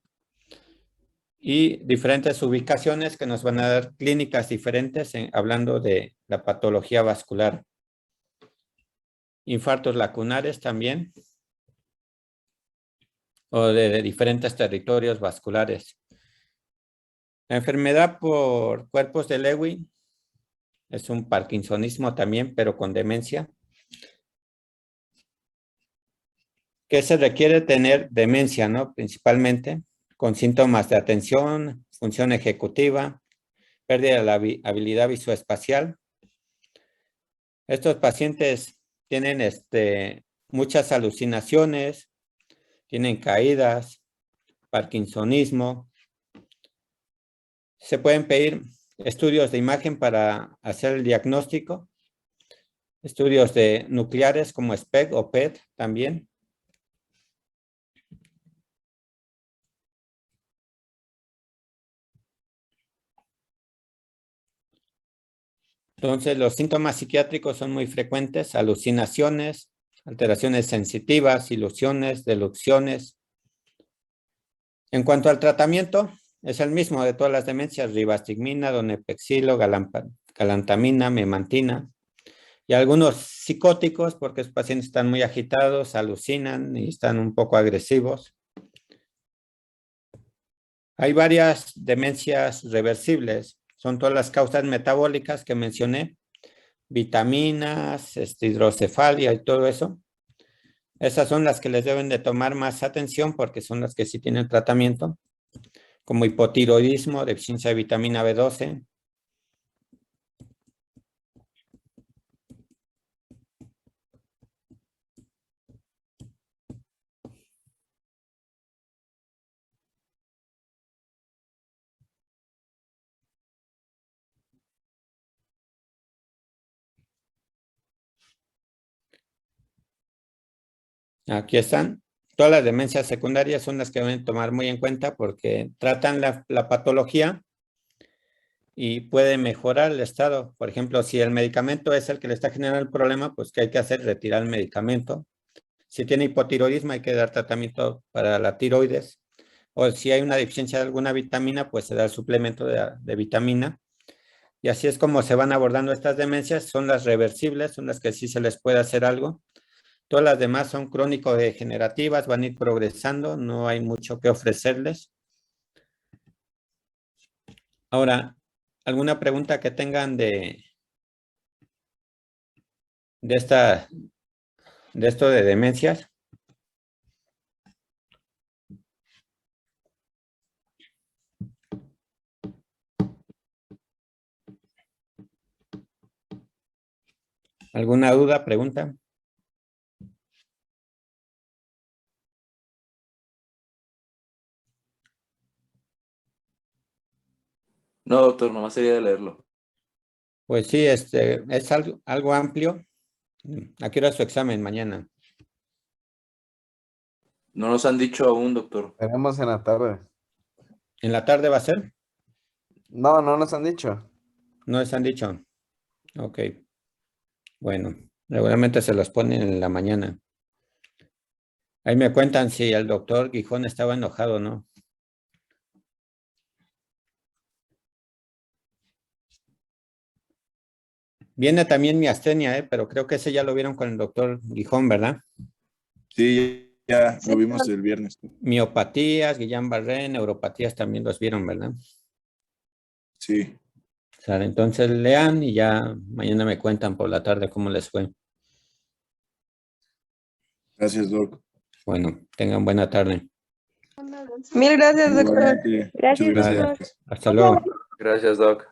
Y diferentes ubicaciones que nos van a dar clínicas diferentes hablando de la patología vascular. Infartos lacunares también, o de diferentes territorios vasculares. La enfermedad por cuerpos de Lewy es un parkinsonismo también, pero con demencia. ¿Qué se requiere tener? Demencia, ¿no? Principalmente con síntomas de atención, función ejecutiva, pérdida de la habilidad visoespacial. Estos pacientes tienen muchas alucinaciones, tienen caídas, parkinsonismo. Se pueden pedir estudios de imagen para hacer el diagnóstico, estudios de nucleares como SPECT o PET también. Entonces, los síntomas psiquiátricos son muy frecuentes: alucinaciones, alteraciones sensitivas, ilusiones, delusiones. En cuanto al tratamiento, es el mismo de todas las demencias: ribastigmina, donepezilo, galantamina, memantina. Y algunos psicóticos, porque los pacientes están muy agitados, alucinan y están un poco agresivos. Hay varias demencias reversibles. Son todas las causas metabólicas que mencioné: vitaminas, hidrocefalia y todo eso. Esas son las que les deben de tomar más atención porque son las que sí tienen tratamiento, como hipotiroidismo, deficiencia de vitamina B12. Aquí están. Todas las demencias secundarias son las que deben tomar muy en cuenta porque tratan la patología y puede mejorar el estado. Por ejemplo, si el medicamento es el que le está generando el problema, pues ¿qué hay que hacer? Retirar el medicamento. Si tiene hipotiroidismo, hay que dar tratamiento para la tiroides. O si hay una deficiencia de alguna vitamina, pues se da el suplemento de vitamina. Y así es como se van abordando estas demencias. Son las reversibles, son las que sí se les puede hacer algo. Todas las demás son crónico-degenerativas, van a ir progresando, no hay mucho que ofrecerles. Ahora, ¿alguna pregunta que tengan de esto de demencias? ¿Alguna duda, pregunta? No, doctor, nomás sería de leerlo. Pues sí, es algo amplio. ¿A qué hora es su examen mañana? No nos han dicho aún, doctor. Tenemos en la tarde. ¿En la tarde va a ser? No, no nos han dicho. ¿No les han dicho? Ok. Bueno, regularmente se los ponen en la mañana. Ahí me cuentan si el doctor Gijón estaba enojado o no. Viene también miastenia, pero creo que ese ya lo vieron con el doctor Gijón, ¿verdad? Sí, ya lo vimos el viernes. Miopatías, Guillain-Barré, neuropatías también los vieron, ¿verdad? Sí, O sea, entonces lean y ya mañana me cuentan por la tarde cómo les fue. gracias, Doc. Bueno, tengan buena tarde. Mil gracias, doctor. Igualmente, Gracias, muchas doctor. gracias. Hasta luego. Gracias, doc.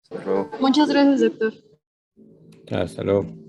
Hasta luego. Muchas gracias, doctor. Hasta luego.